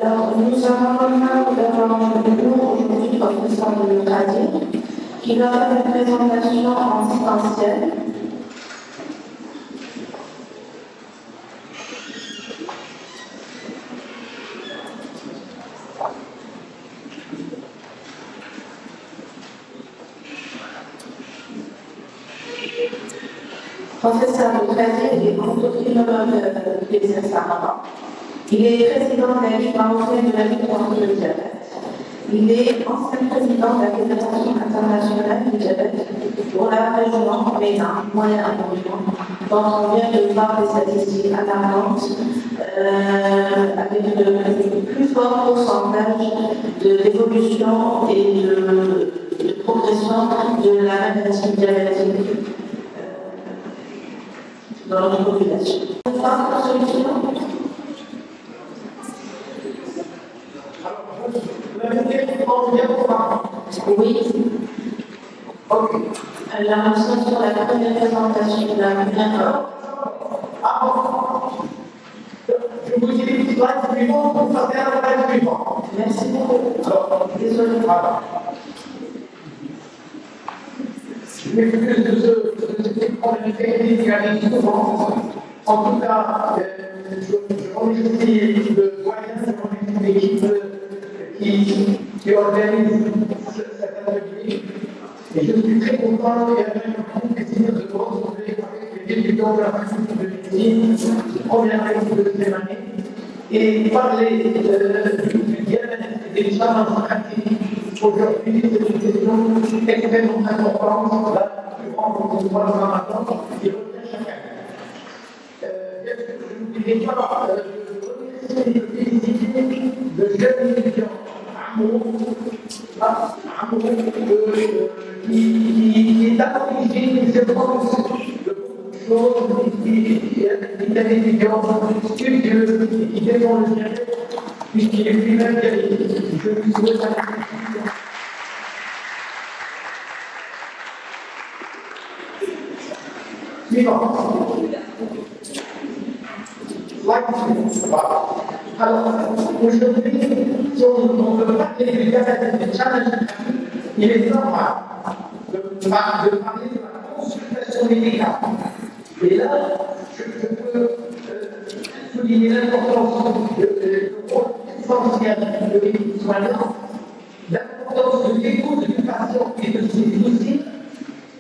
Alors, nous avons l'honneur d'avoir aujourd'hui le professeur de Kadir, qui va faire une présentation en distanciel. Professeur de Kadir est endocrinologue des Sahara. Il est président de la Ligue marocaine de la lutte contre le diabète. Il est ancien président de la Fédération internationale du diabète pour la région MENA, Moyen-Orient, dont on vient de voir des statistiques alarmantes avec le plus fort pourcentage d'évolution et de progression de la maladie diabétique dans notre population. Oui. Ok. La motion sur la première présentation de la première. Ah bon. Je vous dis slide suivant, vous passez à la slide suivante. Merci beaucoup. Alors, Désolé. voilà. Je m'excuse de ce problème technique qui arrive souvent. En tout cas, je remercie le doyen, je remercie l'équipe qui organise cet atelier. Et je suis très content et avec un grand plaisir de vous retrouver avec les étudiants de la faculté de médecine, première année de deuxième année, et parler du bien-être et des challenges pratiques. Aujourd'hui, c'est une question extrêmement importante, la plus grande de ce matin, qui revient chaque année. Je ne voulais pas remercier et féliciter de jeunes étudiants qui est à l'origine, je pense, de beaucoup de choses, qui est un étudiant studieux et qui défend le bien-être, puisqu'il est lui-même guéri. Je lui souhaite un suivant. Voilà. Alors, aujourd'hui, si on ne veut pas parler du challenge, il est normal de parler de la consultation médicale. Et là, je peux souligner l'importance du rôle essentiel de l'équipe soignante, l'importance de l'écoute du patient et de ses soucis,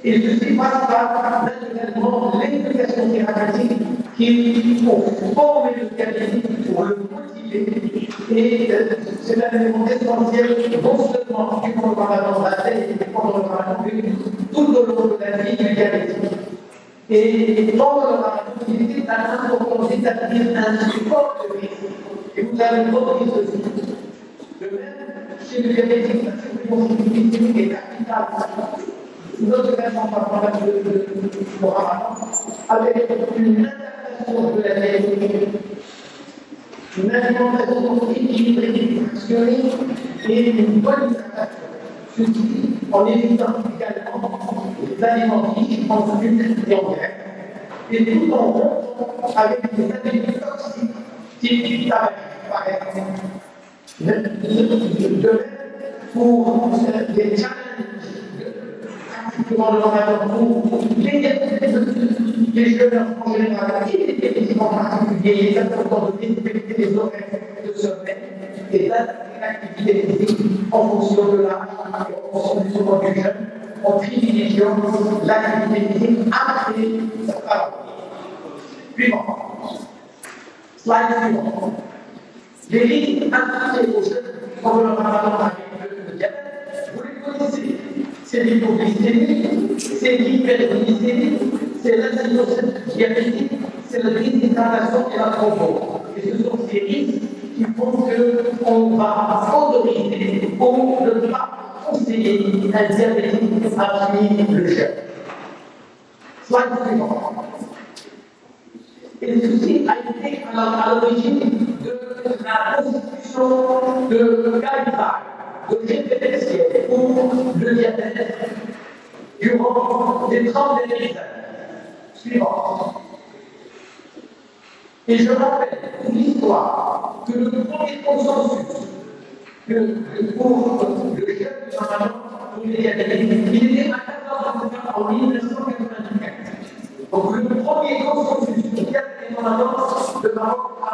et ceci passe par naturellement l'éducation thérapeutique pour former le diabétique, pour le motiver. Et c'est un élément essentiel, non seulement du programme de la tête, mais tout au long de la vie du diabétique. Et pendant la activité, il est important d'établir un support de risque. Et vous avez compris ceci. De même, chez le diabétique, la surveillance clinique est capitale. Notre version par rapport de Ramadan, avec une adaptation de la diabète, une alimentation équilibrée, fractionnée et une bonne adaptation. Ceci en évitant également les aliments riches en sucre et en graisse, et tout en rompant avec des aliments toxiques, type tabac, par exemple. De même, pour les challenges dans le Ramadan, les jeunes en général et les petits en particulier, il est important de respecter les horaires de sommeil et d'adapter l'activité physique en fonction de l'âge et en fonction du moment du jeune, en privilégiant l'activité physique après sa parole. Suivant. Slide suivant. Les risques associés aux jeunes dans le Ramadan avec le diabète, vous les connaissez. C'est l'hypoglycémie, c'est l'hyperglycémie, c'est l'acidose diabétique, c'est la déshydratation et la thrombose. Et ce sont ces risques qui font qu'on va favoriser ou ne pas conseiller un diabétique à suivre le jeûne. Slide suivant. Et ceci a été à l'origine de la constitution de guidelines, de référentiel pour le diabète durant les 30 dernières années. Suivant. Et je rappelle pour l'histoire que le premier consensus pour le jeûne du Ramadan pour les diabétiques, il était à 14 en 1994. Donc le premier consensus du diabète du Ramadan, le Maroc a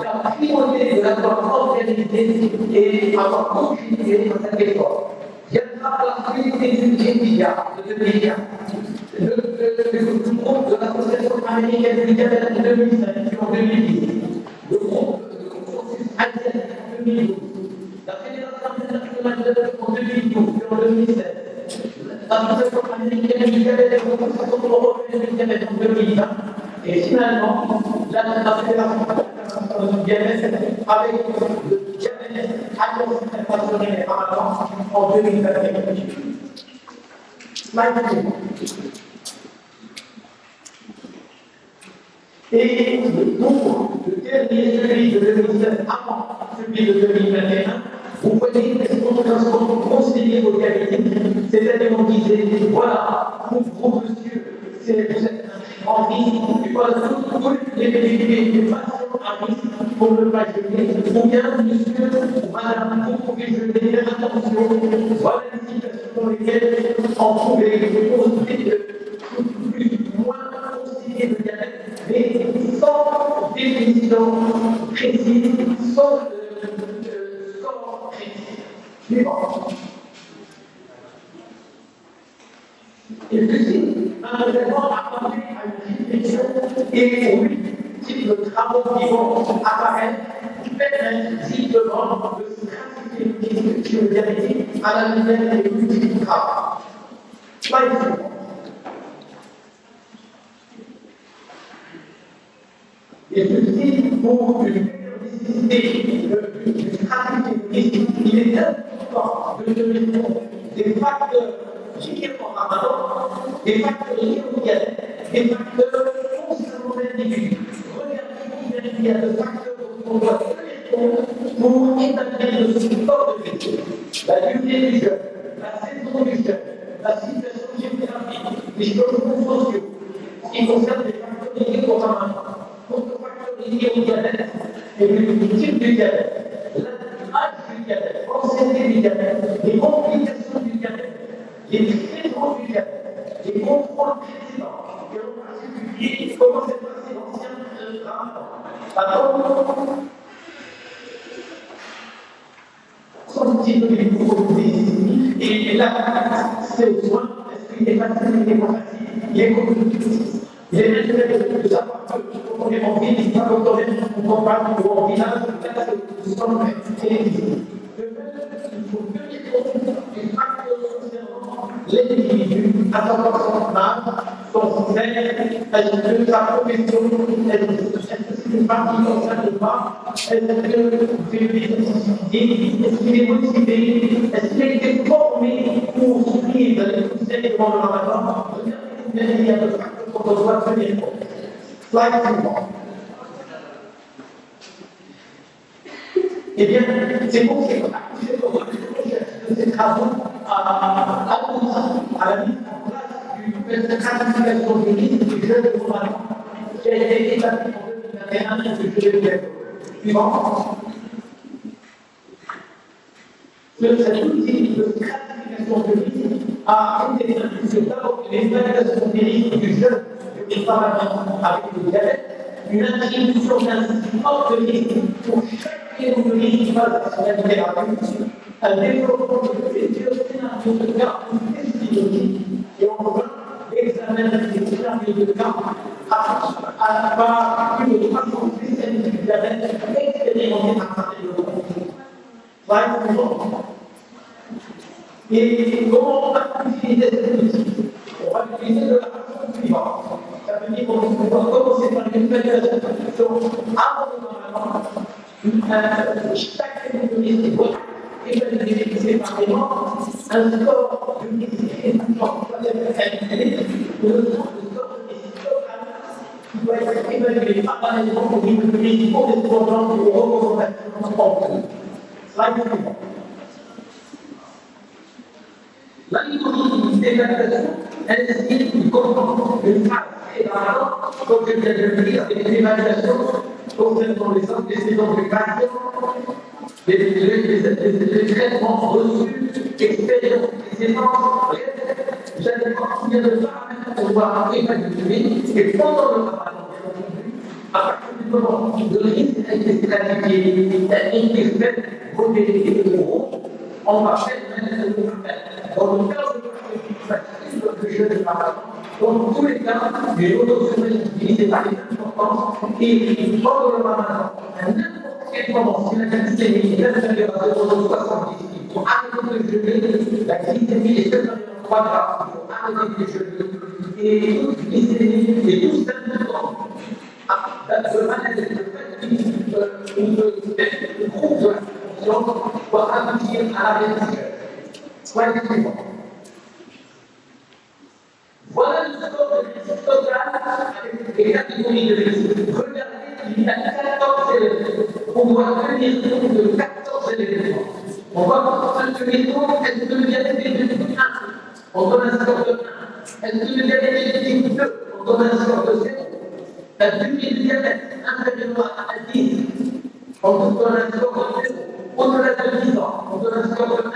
la primauté de l'avoir organisé et avoir contribué à cet effort. Viendra la suite des étudiants de 2004. Le groupe de l'association américaine du diabète en 2005 puis en 2010. Le groupe de consensus asiatique en 2012. La Fédération internationale de diabète en 2012 puis en 2016. L'association américaine du diabète et l'association européenne du diabète en 2020. Et finalement, la Fédération internationale du diabète avec le diabète Alliance internationale et Ramadan en 2021. Slide suivant. Et pour le dernier, celui de 2016, avant celui de 2021, vous voyez que ce sont conseillers aux diabétiques à risque pour ne pas jeûner, ou bien monsieur ou madame, vous pouvez jeûner, faire attention. Voilà les situations dans lesquelles on pouvait plus ou moins considérer le diabète, mais sans définition précise, sans score précis. Suivant. Et ceci, un événement apporté à une réflexion et aux types de travaux qui vont apparaître, qui permettent simplement de stratifier sur le diabète à la lumière des multiples travaux. Slide suivant. Et ceci, pour une meilleure nécessité de stratifier, il est important de tenir compte des facteurs liés au ramadan, des facteurs liés au diabète, des facteurs concernant l'individu. Regardez combien il y a de facteurs qu'on doit tenir compte pour établir le support de vie. La durée du jeûne, la saison du jeûne, la situation géographique, les changements sociaux, qui concernent les facteurs liés au ramadan. Donc, le facteur lié au diabète, et le type du diabète, l'âge du diabète, l'ancienneté du diabète, les complications du diabète, les traitements du diabète, les contrôles précédents, et en particulier comment s'est passé l'ancien ramadan. Son petit peu les nouveaux et là, c'est au soin, est-ce qu'il est facile, il est pas facile, il est compliqué. Il est naturel de savoir qu'on est en ville, pas quand on est en campagne ou en village, c'est souvent télévisé. De même, il faut tenir compte du facteur concernant l'individu, à savoir son âge, son sexe, sa profession, est-ce que c'est une partie concerne ou pas, est-ce que c'est une spécificité, est-ce qu'il est motivé, est-ce qu'il a été formé pour suivre les conseils devant le ramadan. Il y a de facteurs qu'on doit tenir compte. Slide suivant. Eh bien, c'est pour ces de ces travaux à la mise en place d'une classification du risque du jeûne de ramadan qui a été établie en 2021 et que je vais vous suivant. Cet outil de classification du risque a été introduit d'abord l'évaluation des risques du jeûne de ramadan avec le diabète, une attribution d'un score de risque pour chaque niveau de risque face à son thérapie, un développement de plusieurs scénarios de cas estimatifs et enfin l'examen des scénarios de cas par plus de 300 spécialistes du diabète expérimentés à travers le monde. Slide suivant. Et comment on va utiliser cet outil? On va l'utiliser de la façon suivante. Ça veut dire qu'on va commencer par une évaluation avant le ramadan. Chaque évaluation doit évaluer séparément un score de risque. Le score de risque qui doit être évalué parallèlement au niveau de risque correspondant aux recommandations en cours. Slide suivant. L'algorithme d'évaluation ainsi qu'il comprend une phase préparant, comme je viens de le dire, des évaluations concernant les saisons de patient, les traitements reçus, expériences, les essences, j'allais voir combien de paramètres on doit évaluer, et pendant le travail, à partir du moment où le risque a été stratifié et qu'il fait modéré ou gros, on va faire le dans le cas où le jeûne de ramadan, dans tous les cas, les autosommés utilisés par les importants et pendant le ramadan, à n'importe quel moment, si la glycémie est inférieure à 0,70, il faut arrêter de jeûner, la glycémie est supérieure à 3 grammes, il faut arrêter de jeûner, et toute glycémie et tout simplement, de manière une groupe de la conscience doit aboutir à la réduction. Slide suivant. Voilà le score de risque total avec les catégories de risque. Regardez, il y a 14 éléments. On doit tenir compte de 14 éléments. On va tenir compte, est-ce que le diabète est de type 1? On donne un score de 1. Est-ce que le diabète est de type 2? On donne un score de 0. La diabète inférieure à 10, on donne un score de 0. Au-delà de 10 ans, on donne un score de 1.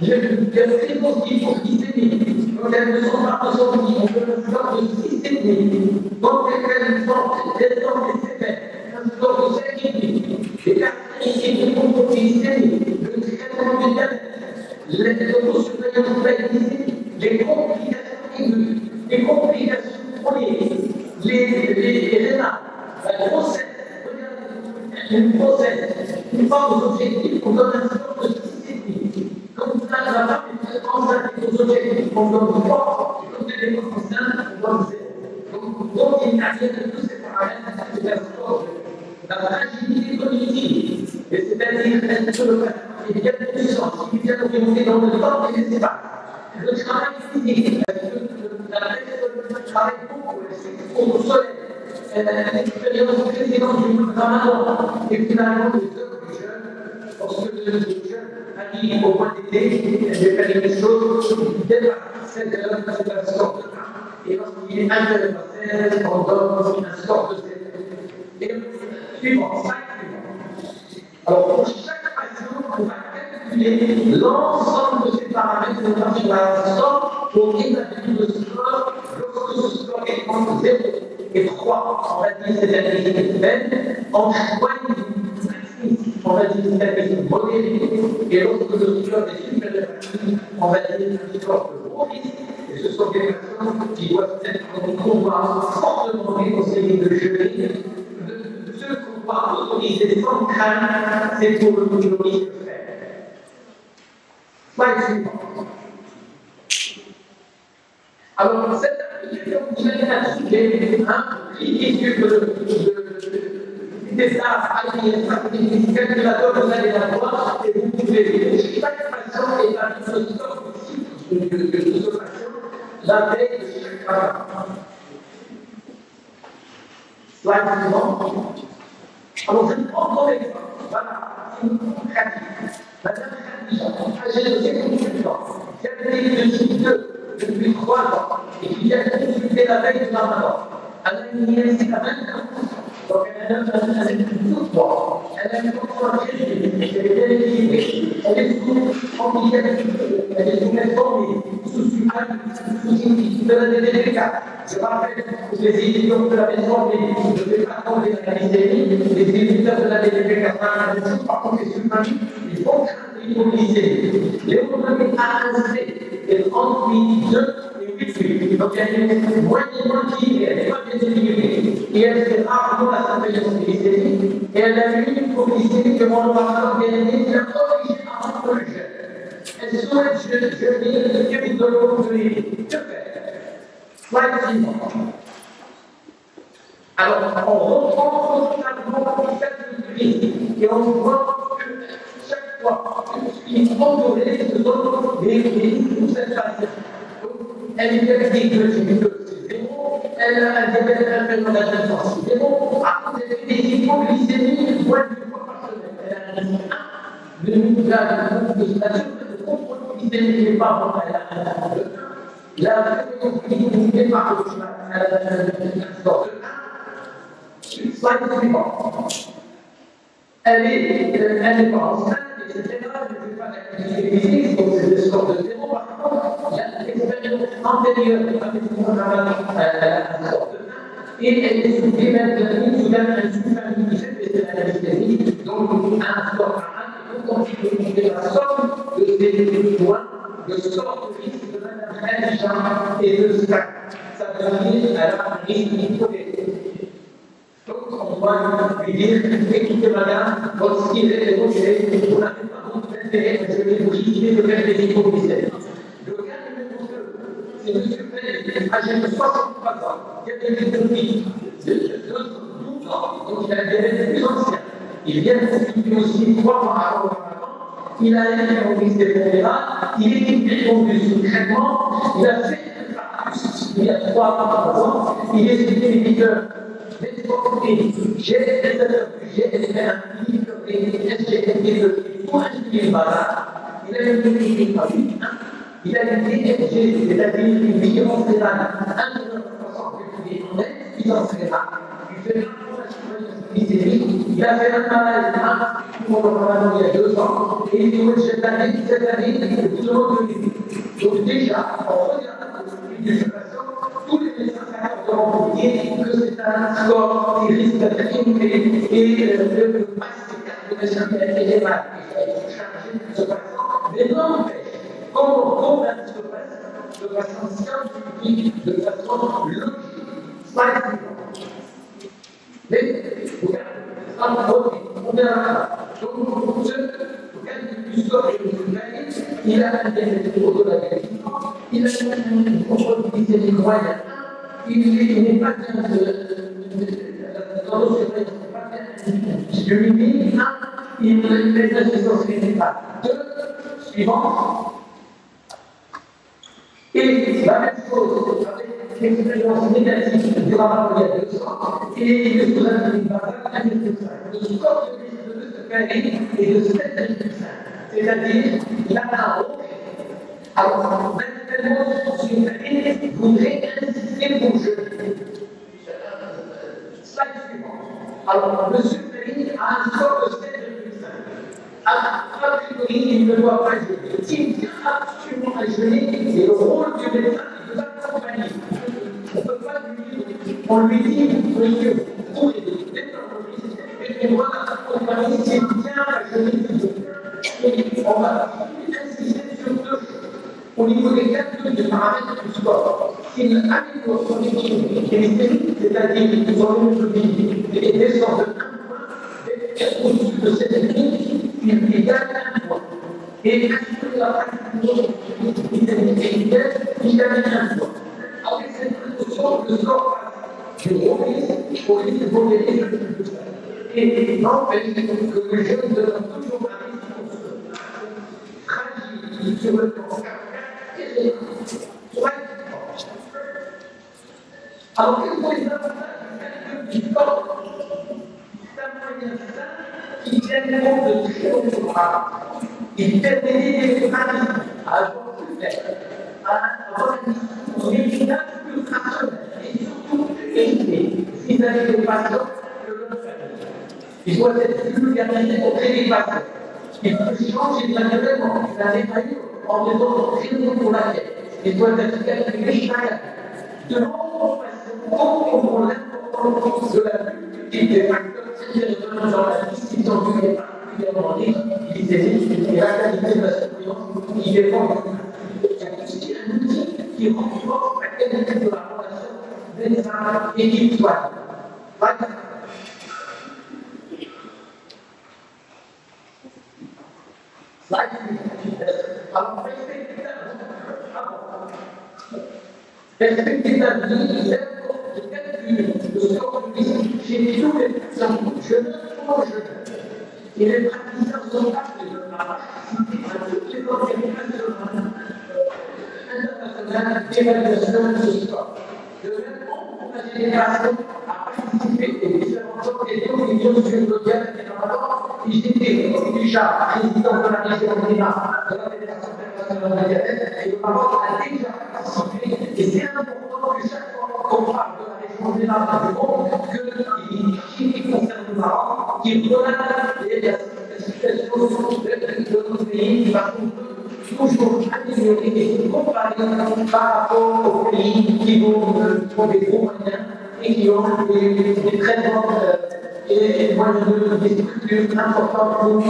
Il y a très positif pour 10,5. Donc, elles ne sont pas ressorties, on donne un score de 6,5. Donc, elles sont des sévères, un score de 5,5. Les caractéristiques de contrôle glycémique, le traitement du diabète, l'autosurveillance de la glycémie, les complications aiguës, les complications chroniques, les rénales, la grossesse, une grossesse, une forme d'objectif, on donne un score de 6,5. Comme ça, la femme est enceinte aux objectifs, on donne 3, et quand elle est enceinte, on donne 0. Donc il n'y a rien de tous ces paramètres, c'est un score de la fragilité cognitive, et c'est-à-dire est-ce que le patient est bien puissant, s'il est bien orienté dans le temps et l'espace. Le travail physique, la personne travaille beaucoup, elle au soleil, l'expérience précédente du ramadan, et finalement les heures du jeûne, lorsque le jeûne arrive au mois d'été, je vais faire des choses, dès 7 heures, c'est un score de 1, et lorsqu'il est 1 heure à 16, on donne un score de 7. Et suivant, 5 suivants. Alors pour chaque patient, on va calculer l'ensemble de ces paramètres de marche à la sorte pour établir le score. Lorsque ce score est entre 0 et 3, on va dire c'est un risque faible, en choisit on va dire c'est un risque modéré, et lorsque le score est supérieur à 6, on va dire un score de gros risque, et ce sont des patients qui doivent être en combat fortement déconseillé de jeûner. Ce qu'on va autoriser sans crainte, c'est pour le risque faible. Slide suivant. Alors, cette application, vous allez la trouver, cliquez sur des AIS, calculateur, vous allez la voir, et vous pouvez, chaque patient est un score de ce patient, la veille de chaque patient. Slide suivant. Alors, je prends ton exemple. Voilà, c'est une pratique. Madame Khadija, âgée de 58 ans, qui a été de type 2 depuis 3 ans et qui vient consulter la veille du Ramadan. Elle a une IMC à 20 ans. Donc, elle a toute voix. Elle a une contrôle très élevée. Elle est bien équilibrée. Elle est sous ambivalence. Elle est sous metformine, sous sucrane, sous de la DDPK. Je rappelle que les éditeurs de la metformine ne peuvent pas tomber dans la glycémie. Les éditeurs de la DDPK, par contre, les sucraniques, ils font l'hypoglycémie. L'hémoglobine A1C est entre 2 et 8. Donc, elle est moins équilibrée, elle n'est pas bien équilibrée. Et elle fait rarement la surveillance glycémique. Et elle a une hypoglycémie que mon parent bien aimé qui a corrigé avant le jeûne. Elle souhaite jeûner de l'eau de l'huile. Que faire? Slide suivant. Alors, on reprend totalement le calcul de risque et on voit que chaque fois qu'il faut entouré de zone des risques pour cette patiente. Elle est diabétique de type 2, c'est 0. Elle a un diabète inférieur à 10 ans, c'est 0. Par contre, elle fait des hypoglycémies moins d'une fois par semaine. Elle a un risque 1 de la contrôle glycémique n'est pas bon, elle a un 2. La fréquence n'est pas optimale, elle a un score de 1. Slide suivant. Elle est pas enceinte, etc. Je ne vais pas la physique, donc c'est des scores de 0. Par contre, il y a l'expérience antérieure avec un score de 1. Et elle est sous l'hématologie, sous l'insuffisance de la glycémie, donc un score à 1. Et donc, on peut trouver la somme de ces points, le score de risque de Madame Khadija et de ça. Ça veut dire qu'elle a un risque hypothétique. Donc, on doit lui dire, écoutez madame, lorsqu'il est évoqué, vous n'avez pas beaucoup d'intérêt, je vais vous liquider de faire des hypoglycémies. Le cas numéro 2, c'est M. Pelletier, âgé de 63 ans, qui a été depuis 12 ans, donc il a un diabète plus ancien. Il vient de consulter aussi 3 mois avant le Ramadan, il a un hypoglycémie pondérale, il est répondu sous traitement, il a fait un fractus il y a 3 ans, il est éditeur. J'ai fait un livre et SGT pour inscrire le bazar. Il a une technique à lui. Il a une DSG, c'est-à-dire une violence rénale. 1,9% de puissance rénale. fait il a fait un malade il y a 2 ans, et il dit cette année, tout le monde le donc déjà, on regarde l'éducation, tous les médecins ont dit que c'est un score qui risque d'être élevé et le masse est mal. Mais non, comment convaincre ce patient de façon scientifique, de façon logique, slide suivant. Mais, on verra. Donc, du score il a un diabète au-delà il a une probabilité moyenne. Il n'est pas bien il est l'insuffisance rénale. 2, suivant. Et la même chose avec l'expérience négative du rapport il y a 2 ans et le sous-individu basal 1,5. Le score de risque de ce phénomène est de 7,5. C'est-à-dire, il a un haut. Alors, maintenant, sur une année, vous voudrez insister pour jeûner. Slide suivant. Alors, M. Ferry a un score de 7,5. A priori, il ne doit pas jeûner. S'il tient absolument à jeûner, c'est le rôle du médecin qui doit accompagner. On ne peut pas lui dire, on lui dit, monsieur, vous pouvez et voilà, on va s'il tient à jeûner, on va insister sur 2 choses. Au niveau des calculs de paramètres du sport, s'il améliore son équilibre glycémique, c'est-à-dire son hémoglobine et descend de 1 point, au-dessus de 7,5, il gagne 1 point. Et assurer la pratique glycémique il gagne 1 point. Avec cette précaution, le score passe du gros risque au risque de mauvais risque. Et n'empêche que le jeune donne toujours un risque fragile sur le plan. Alors, quels sont les avantages du sport? C'est un moyen simple qui tient compte de très haut programme. Il permet d'aider les familles à avoir plus d'aide, à avoir un médical plus rationnel et surtout plus équilibré vis-à-vis des patients que leur famille. Il doit être vulgarisé auprès des patients. Il peut changer naturellement la défaillance en raison de raisons pour laquelle il doit être calculé chaque année. De nombreux patients comprendront l'importance de la multitude des facteurs qui interviennent dans la discussion du lait particulièrement riche, glycémique et la qualité de la surveillance qui dépend du patient. C'est aussi un outil qui renforce la qualité de la relation médecin équipe soignante. Alors, respecter la vie, de calcul, de score de risque chez tous les patients, jeunes ou jeunes. Et les praticiens sont appelés à participer à toutes les organisations internationales d'évaluation de ce score. De même, encourager les patients à participer aux différentes organisations sur le diabète et le j'étais déjà président de la région de Lima, de la Fédération internationale de diabète, et le Maroc a déjà participé. Et c'est important que chaque fois qu'on parle de la région de Lima du monde, que les chiffres qui concernent le Maroc, qui relèvent la situation de notre pays, parce qu'on peut toujours améliorer et comparer par rapport aux pays qui ont des gros moyens et qui ont des traitements et des structures importantes pour le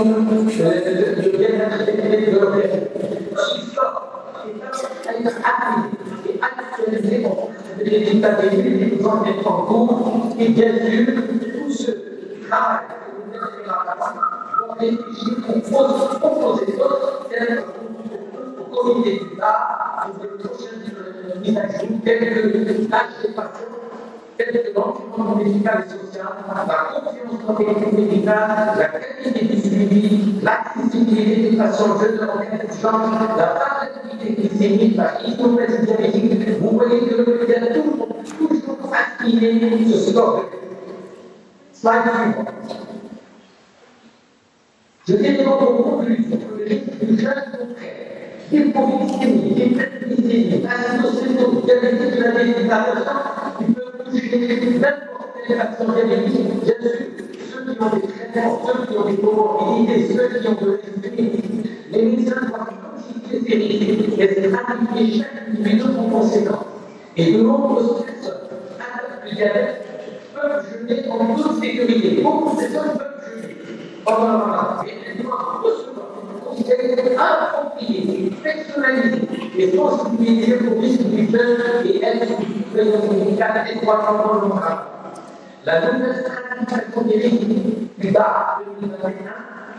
bien-être de l'organisme. Ce score est à être appliqué et actualisé en les résultats des études vont être en cours et bien sûr, tous ceux qui travaillent vont réfléchir pour proposer d'autres thèmes au comité d'État pour les prochaines mises à jour telles que l'âge des patients, telles que l'environnement médical et social, la confiance dans l'équipe médicale, la qualité du suivi, l'accessibilité des patients jeunes en cas d'urgence, la variabilité glycémique, la hypothèse diabétique. Vous voyez qu'il y a toujours affiné ce score. Slide suivant. Je dirais donc en conclusion que le risque du jeune contraire, hypoglycémie, hyperglycémie, acidocétose, diabète de la méditation, il peut toucher n'importe des patients diabétiques, bien sûr, ceux qui ont des traitements, ceux qui ont des comorbidités, ceux qui ont de l'esprit, les médecins doivent constituer ces risques et stratifier chaque individu en conséquence. Et de nombreuses personnes atteintes de diabète peuvent jeûner en toute sécurité. Beaucoup de personnes peuvent jeûner pendant la maladie. Et elles doivent recevoir un conseil approprié, personnalisé et sensibilisé au risque du jeûne et être présent médical étroitement dans le travail. La nouvelle stratification des risques du bar 2021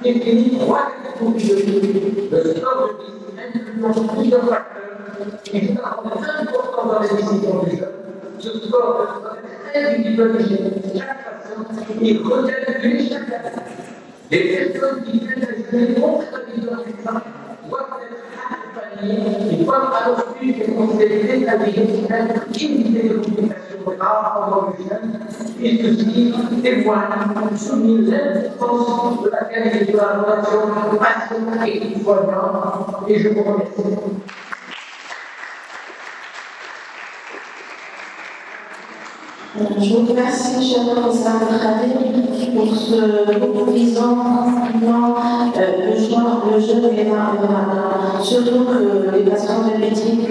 définit 3 catégories de risques. Le score de risque influence plusieurs facteurs qui sont importants dans les décisions du jeune. Ce score doit être individualisé. Chaque patient est recalculé chaque année. Les personnes qui viennent à jeûner contradictoires doivent être accompagnées et doivent alors suivre des conseils détaillés pour éviter les complications graves pendant le jeûne. Et ceci témoigne souligne l'importance de la qualité de la relation patient et soignant. Et je vous remercie. Je vous remercie, cher professeur Khalil, pour ce proposant enseignement de joindre le jeûne et la surtout que les patients diabétiques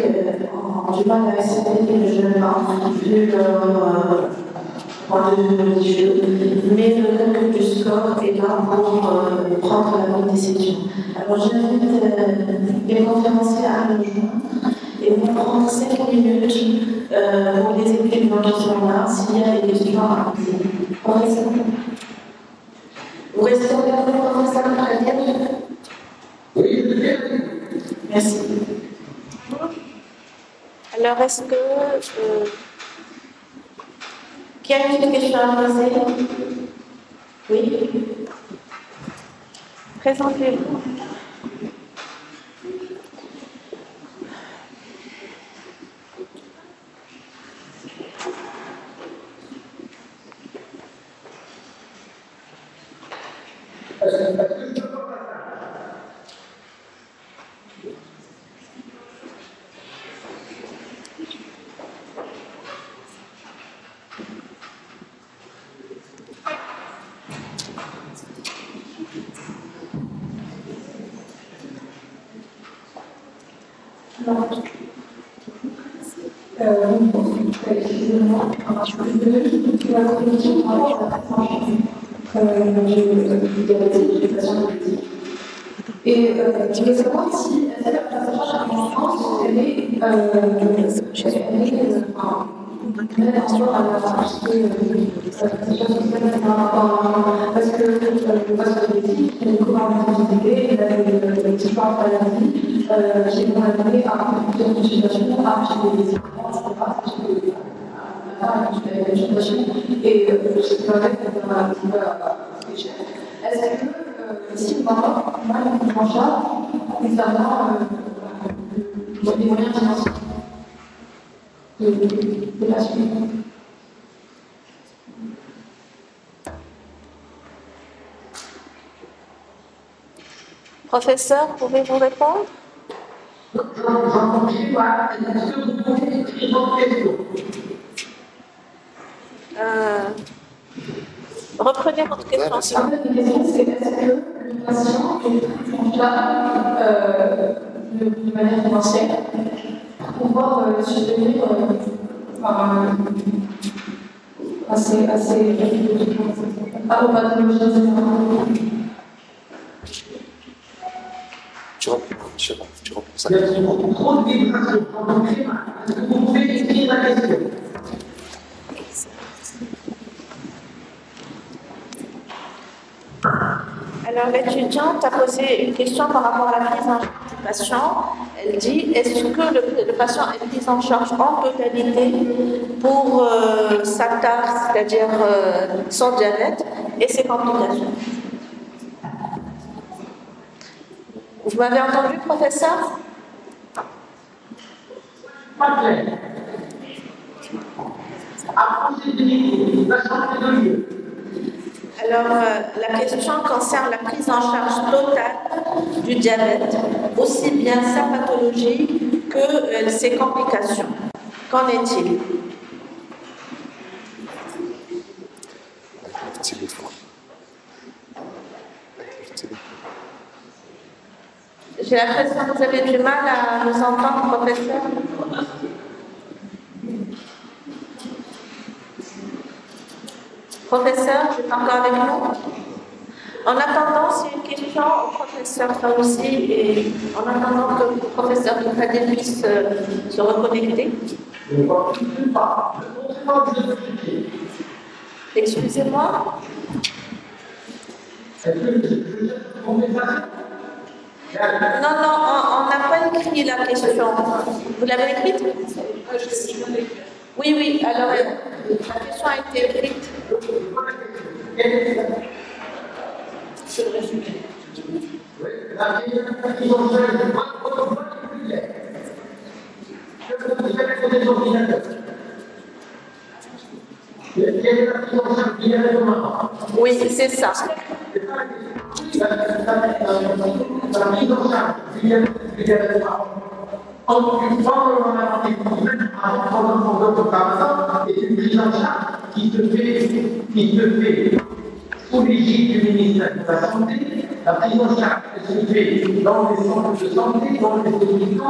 ont du mal à accepter le jeûne vu leur point de vue religieux, mais le calcul du score est là pour prendre la bonne décision. Alors j'invite les conférenciers à nous joindre. Et on va prendre 5 minutes pour les étudiants qui sont là, s'il y a des questions à poser. Vous restez avec nous, professeur Khalil? Oui, je vais. Merci. Alors, est-ce que... qui a une question à poser? Oui. Présentez-vous. Excusez-moi, je suis désolée, la commission par rapport à la des patients diabétiques. Et je voulais savoir si la prise en charge en France, elle est rapport à la partie parce que le patient diabétique, il y a des comorbidités, il a des différentes maladies qui vont amener à plusieurs consultations, à acheter des médicaments, etc. Et ce qui va être un petit peu cher. Est-ce que si on a une prise en charge concernant les moyens financiers de la suite? Professeur, pouvez-vous répondre? J'en continue pas. Est-ce que vous pouvez écrire votre question? Reprenez votre question. En fait, la question, c'est est-ce que le patient est pris en charge de manière financière pour pouvoir subvenir assez à vos pathologies, etc. Tu reprends ça. Il y a trop de vibrations. Est-ce que vous pouvez écrire la question? Alors, l'étudiante a posé une question par rapport à la prise en charge du patient. Elle dit, est-ce que le patient est pris en charge en totalité pour sa taxe, c'est-à-dire son diabète et ses complications? Vous m'avez entendu, professeur? Pas clair. Approchez du micro, la chambre de lieu. Alors, la question concerne la prise en charge totale du diabète, aussi bien sa pathologie que ses complications. Qu'en est-il? J'ai l'impression que vous avez du mal à nous entendre, professeur. Professeur, vous êtes encore avec nous? En attendant, c'est une question au professeur Faouzi et en attendant que le professeur Kadel puisse se reconnecter. Excusez-moi. Non, on n'a pas écrit la question. Vous l'avez écrite? Oui, oui, alors la question a été écrite. Oui, c'est ça. En est une prise en charge qui se fait sous l'égide du ministère de la Santé. La prise en charge se fait dans les centres de santé, dans les hôpitaux,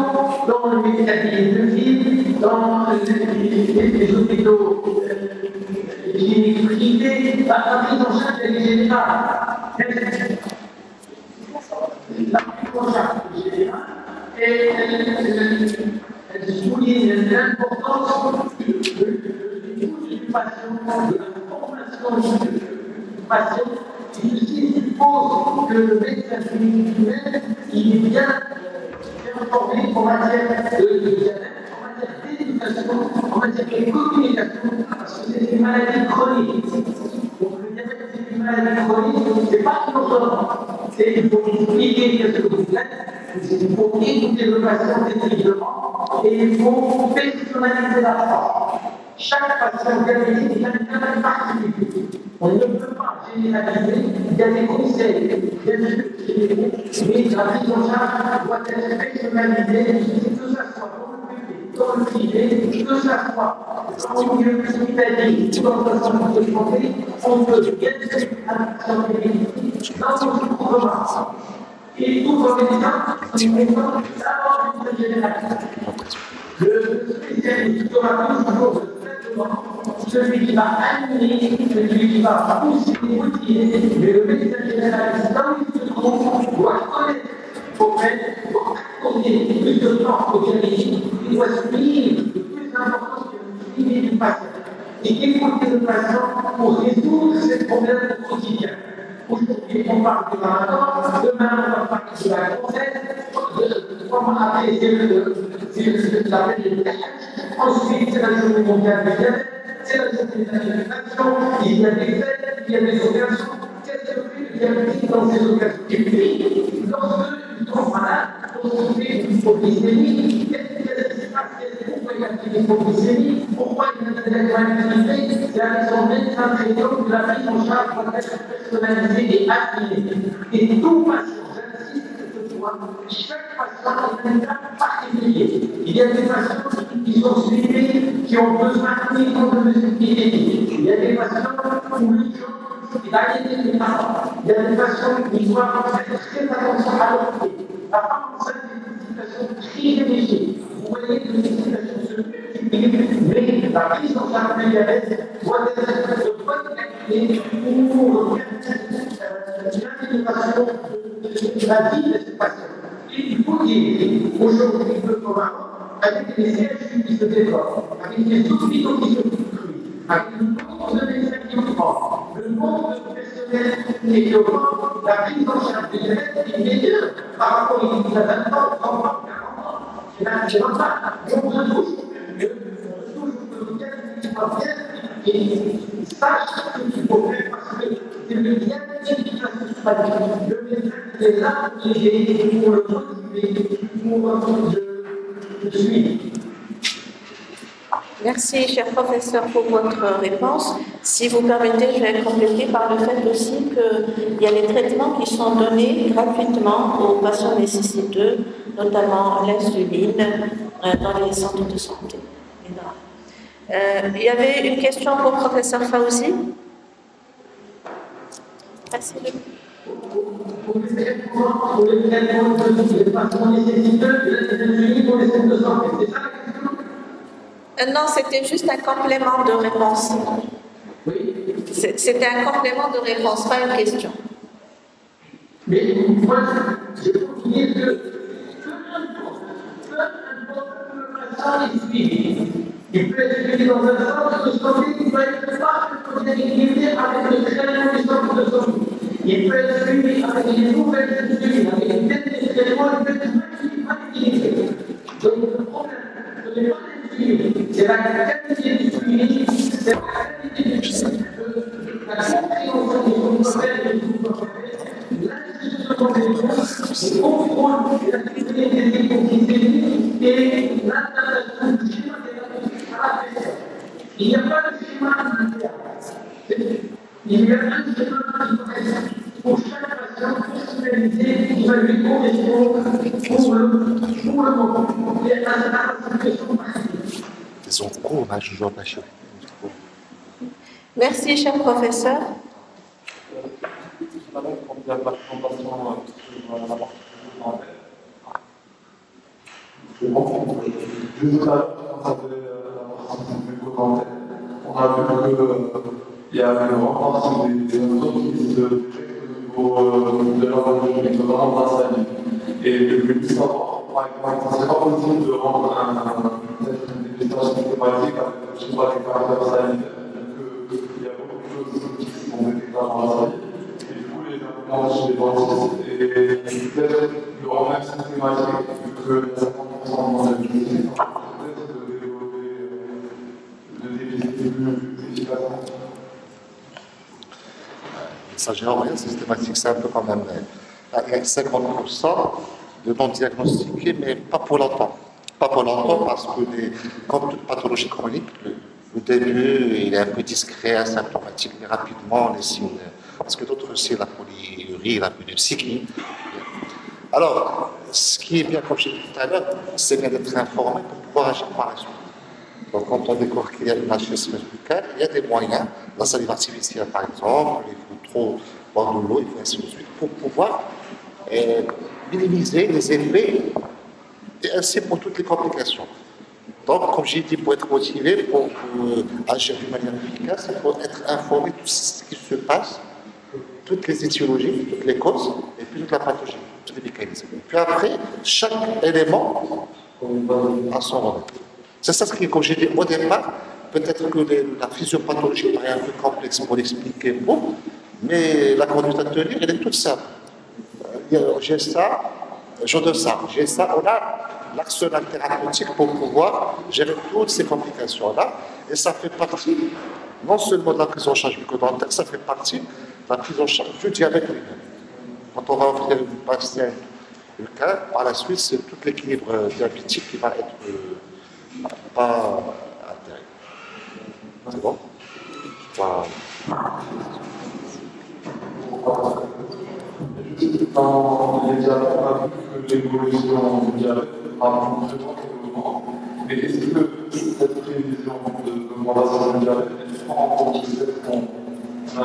dans le médecin de ville, dans les hôpitaux cliniques privées. La prise en charge est générale. La prise en charge est générale. Et elle souligne l'importance de l'éducation, de la formation du patient, qui suppose que le médecin humain il est bien formé en matière de bien-être, en matière d'éducation, en matière de communication, parce que c'est une maladie chronique. Donc le diabète, c'est une maladie chronique, c'est pas une ordonnance. Il faut expliquer ce que vous faites, il faut écouter le patient définitivement et il faut personnaliser la forme. Chaque patient diabétique est un cas particulier. On ne peut pas généraliser, il y a des conseils, bien sûr, mais la prise en charge doit être personnalisée, que ce soit dans le privé, que ce soit en milieu hospitalier, dans le centre de santé, on peut bien sûr un patient dans son programme. Et tout comme médecin, on est présent d'abord une généralisation. Le spécialiste sera toujours celui qui va animer, celui qui va pousser, motiver, mais le médecin généraliste, là où il se trouve, doit connaître pour accorder plus de temps au diabétique, il doit suivre le plus important que le suivi du patient. Et écouter le patient pour résoudre ses problèmes au quotidien. Aujourd'hui, on parle du marathon, demain, on va parler de la grossesse, comment apaiser ce qu'on appelle le TH. Ensuite, c'est la journée mondiale du diabète, c'est la journée de l'alimentation, il y a des fêtes, il y a des occasions. Qu'est-ce que fait le diabétique dans ces occasions? Et puis, lorsqu'il tombe malade, on fait une hypoglycémie. Qu'est-ce qui se passe? Pourquoi il y a une hypoglycémie? Pourquoi il y a des activités? C'est avec son médecin traitant que la prise en charge doit être personnalisée et affinée. Et tout patient, j'insiste sur ce point, chaque patient est un cas particulier. Il y a des patients qui sont suivis, qui ont besoin uniquement de mesures épidémiques. Il y a des patients où le jour est arrivé des parents. Il y a des patients qui doivent faire très attention à leur vie. La pharmacie est une situation privilégiée. Vous voyez que les situations se multiplient, mais la prise en charge du diabète doit être de bonne qualité pour l'amélioration de la vie de ces patients. Il faut dire aujourd'hui le Coran, avec les CHU qui se développent, avec les hôpitaux qui se construisent, avec le nombre de médecins qui augmente, le nombre de personnels qui augmente, la prise en charge du diabète est meilleure par rapport à il y a 20 ans, 30 ans, 40 ans. C'est normal. On retrouve que le diabète va bien et sache ce qu'il faut faire parce que c'est le diabète qui va se soigner. Le médecin est là pour l'aider, pour le motiver, pour le suivre. Merci, cher professeur, pour votre réponse. Si vous permettez, je vais compléter par le fait aussi qu'il y a les traitements qui sont donnés gratuitement aux patients nécessiteux, notamment l'insuline, dans les centres de santé. Il y avait une question pour le professeur Faouzi. Passez-le. pour les traitements de patients nécessiteux de l'aide pour les centres de santé. C'est ça la question? Non, c'était juste un complément de réponse. Oui. C'était un complément de réponse, pas une question. Mais moi, je peux dire que peu importe le patient est suivi. Il peut être suivi dans un centre de santé qui va être parfaitement équilibré avec le traitement du centre de santé. Il peut être suivi avec les nouvelles études, avec une tête de traitement, il peut être mal équilibré. Donc le problème, ce n'est pas le suivi, c'est la qualité du suivi, c'est la qualité du suivi, la compréhension du problème du problème. Le contrôle de l'activité des écosystèmes et l'adaptation du schéma thérapeutique à la personne. Il n'y a pas de schéma idéal. Il y a un schéma qui va être pour chaque patient personnalisé qui va lui correspondre pour le moment. Et à la situation particulière. Merci, cher professeur. Quand il y a la présentation sur la partie complémentaire. Juste tout à l'heure, quand on avait la partie complémentaire, on a vu qu'il y avait vraiment partie des autres qui se détectent au niveau de l'organisation, notamment dans sa vie. Et je voulais savoir, par exemple, ce n'est pas possible de rendre une dépistage systématique avec, je ne sais pas, des caractères sanitaires, qu'il y a beaucoup de choses qui sont détectables dans la vie. Chez les dentistes et peut-être le rendre même systématique que 50% de l'activité, peut-être de développer de dépister plus efficacement. Ça gère rien systématique, c'est un peu quand même. Il y a 50% de non diagnostiqués, mais pas pour longtemps. Pas pour longtemps parce que comme toute pathologie chronique, le début il est un peu discret, asymptomatique, mais rapidement les signes. Parce que d'autres, c'est la polyurie, la polycyclie. Alors, ce qui est bien, comme je l'ai dit tout à l'heure, c'est bien d'être informé pour pouvoir agir par la suite. Donc, quand on découvre qu'il y a une HS buccale, il y a des moyens, la salive artificielle par exemple, il faut trop boire de l'eau, il faut ainsi de suite, pour pouvoir minimiser les effets et ainsi pour toutes les complications. Donc, comme j'ai dit, pour être motivé, pour agir d'une manière efficace, il faut être informé de tout ce qui se passe, toutes les étiologies, toutes les causes, et puis toute la pathologie, tous les mécanismes. Puis après, chaque élément a son rôle. C'est ça ce qui est, comme j'ai dit au départ, peut-être que la physiopathologie paraît un peu complexe pour l'expliquer, mais la conduite à tenir, elle est toute simple. J'ai ça, je donne ça, j'ai ça, on a l'arsenal thérapeutique pour pouvoir gérer toutes ces complications-là, et ça fait partie, non seulement de la prise en charge bucco-dentaire, ça fait partie la prise en charge du diabète lui-même. Quand on va offrir une patiente le cas, par la suite, c'est tout l'équilibre diabétique qui va être pas altéré. C'est bon? Voilà. Dans les diabètes, on a vu que l'évolution du diabète a montré quelques moments. Mais est-ce que cette prévision d'augmentation du diabète est en compte du fait qu'on a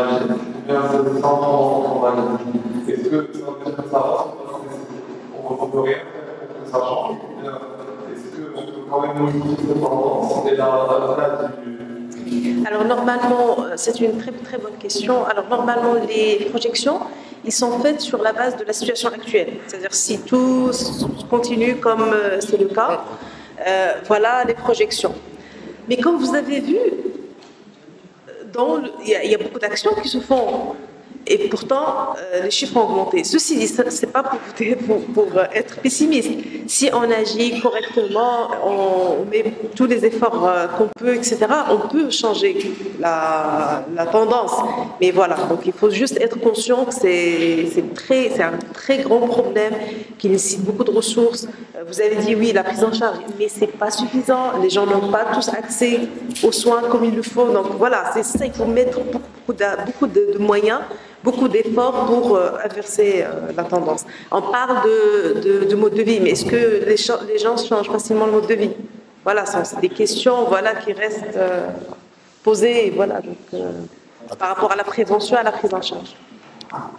bien 700 ans en maladie? Est-ce que ça veut dire que ça va? On ne peut rien faire pour que ça change? Est-ce qu'on peut quand même modifier cette tendance et la maladie? Alors normalement, c'est une très très bonne question. Alors normalement, les projections, ils sont faites sur la base de la situation actuelle. C'est-à-dire si tout continue comme c'est le cas, voilà les projections. Mais comme vous avez vu, il y a beaucoup d'actions qui se font. Et pourtant, les chiffres ont augmenté. Ceci dit, ce n'est pas pour être pessimiste. Si on agit correctement, on met tous les efforts qu'on peut, etc., on peut changer la tendance. Mais voilà, donc il faut juste être conscient que c'est un très grand problème qui nécessite beaucoup de ressources. Vous avez dit oui, la prise en charge, mais ce n'est pas suffisant. Les gens n'ont pas tous accès aux soins comme il le faut. Donc voilà, c'est ça, il faut mettre beaucoup de moyens, beaucoup d'efforts pour inverser la tendance. On parle de mode de vie, mais est-ce que les gens changent facilement le mode de vie? Voilà, c'est des questions qui restent posées par rapport à la prévention, à la prise en charge.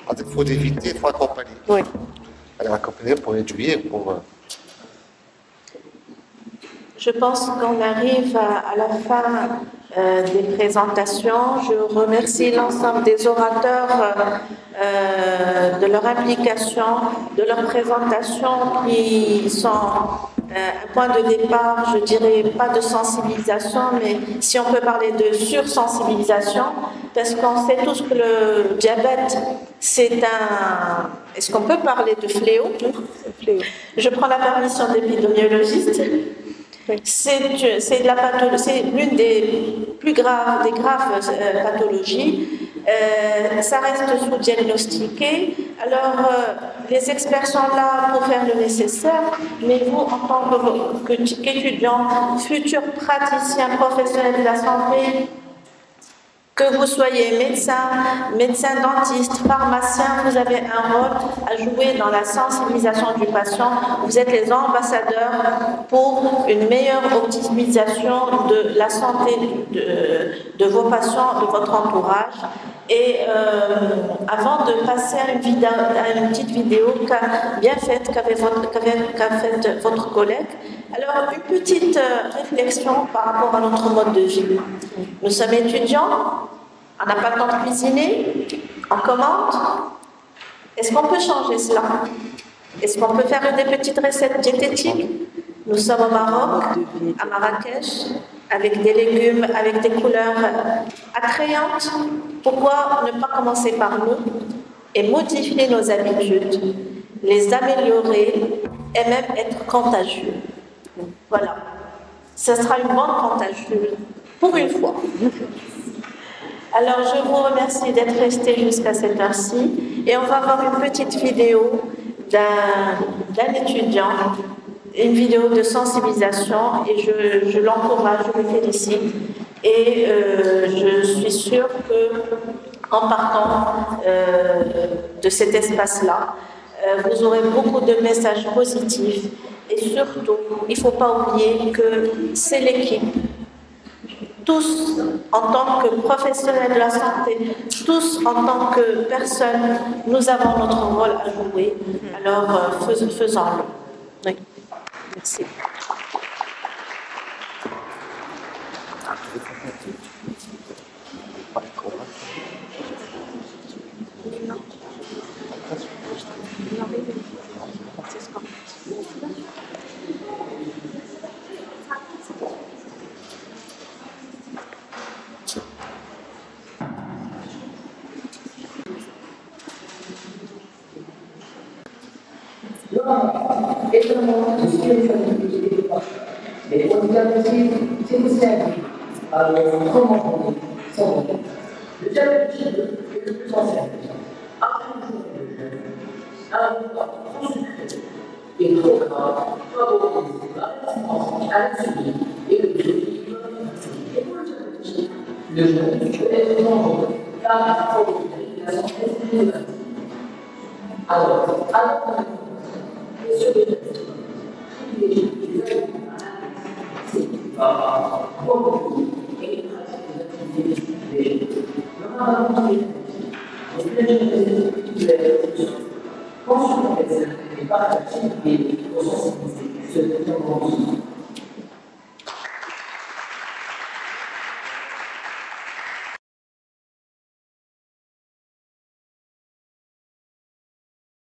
À défaut d'éviter, il faut accompagner. Oui. Alors accompagner pour réduire, pour... Je pense qu'on arrive à la fin des présentations. Je remercie l'ensemble des orateurs de leur implication, de leur présentation qui sont un point de départ, je dirais pas de sensibilisation, mais si on peut parler de sursensibilisation, parce qu'on sait tous que le diabète, c'est un... Est-ce qu'on peut parler de fléau? Je prends la permission d'épidémiologiste. C'est l'une des plus graves, pathologies. Ça reste sous-diagnostiqué. Alors, les experts sont là pour faire le nécessaire, mais vous, en tant qu'étudiants, futurs praticiens professionnels de la santé, que vous soyez médecin dentiste, pharmacien, vous avez un rôle à jouer dans la sensibilisation du patient. Vous êtes les ambassadeurs pour une meilleure optimisation de la santé de vos patients, de votre entourage. Et avant de passer à une petite vidéo bien faite qu'a faite votre collègue, alors une petite réflexion par rapport à notre mode de vie. Nous sommes étudiants, on n'a pas le temps de cuisiner, on commande. Est-ce qu'on peut changer cela? Est-ce qu'on peut faire des petites recettes diététiques? Nous sommes au Maroc, à Marrakech, avec des légumes, avec des couleurs attrayantes. Pourquoi ne pas commencer par nous et modifier nos habitudes, les améliorer et même être contagieux? Voilà. Ce sera une bande contagieuse, pour une fois. Alors, je vous remercie d'être restés jusqu'à cette heure-ci. Et on va voir une petite vidéo d'un étudiant, une vidéo de sensibilisation, et je l'encourage, je le félicite. Et je suis sûre qu'en partant de cet espace-là, vous aurez beaucoup de messages positifs. Et surtout, il ne faut pas oublier que c'est l'équipe. Tous, en tant que professionnels de la santé, tous, en tant que personnes, nous avons notre rôle à jouer. Alors, faisons-le. Oui. Merci. Et le monde de spiritualité. Mais pour dire aussi, c'est vous servir à comment son vie. Le diabète est le plus ancien. Après une journée de jeûne, un repas trop sucré et trop gras favorise la résistance à l'insuline et le déséquilibre. Et pour le diabète, le jeûne peut être dangereux car il favorise la santé spirituelle. Alors sur les et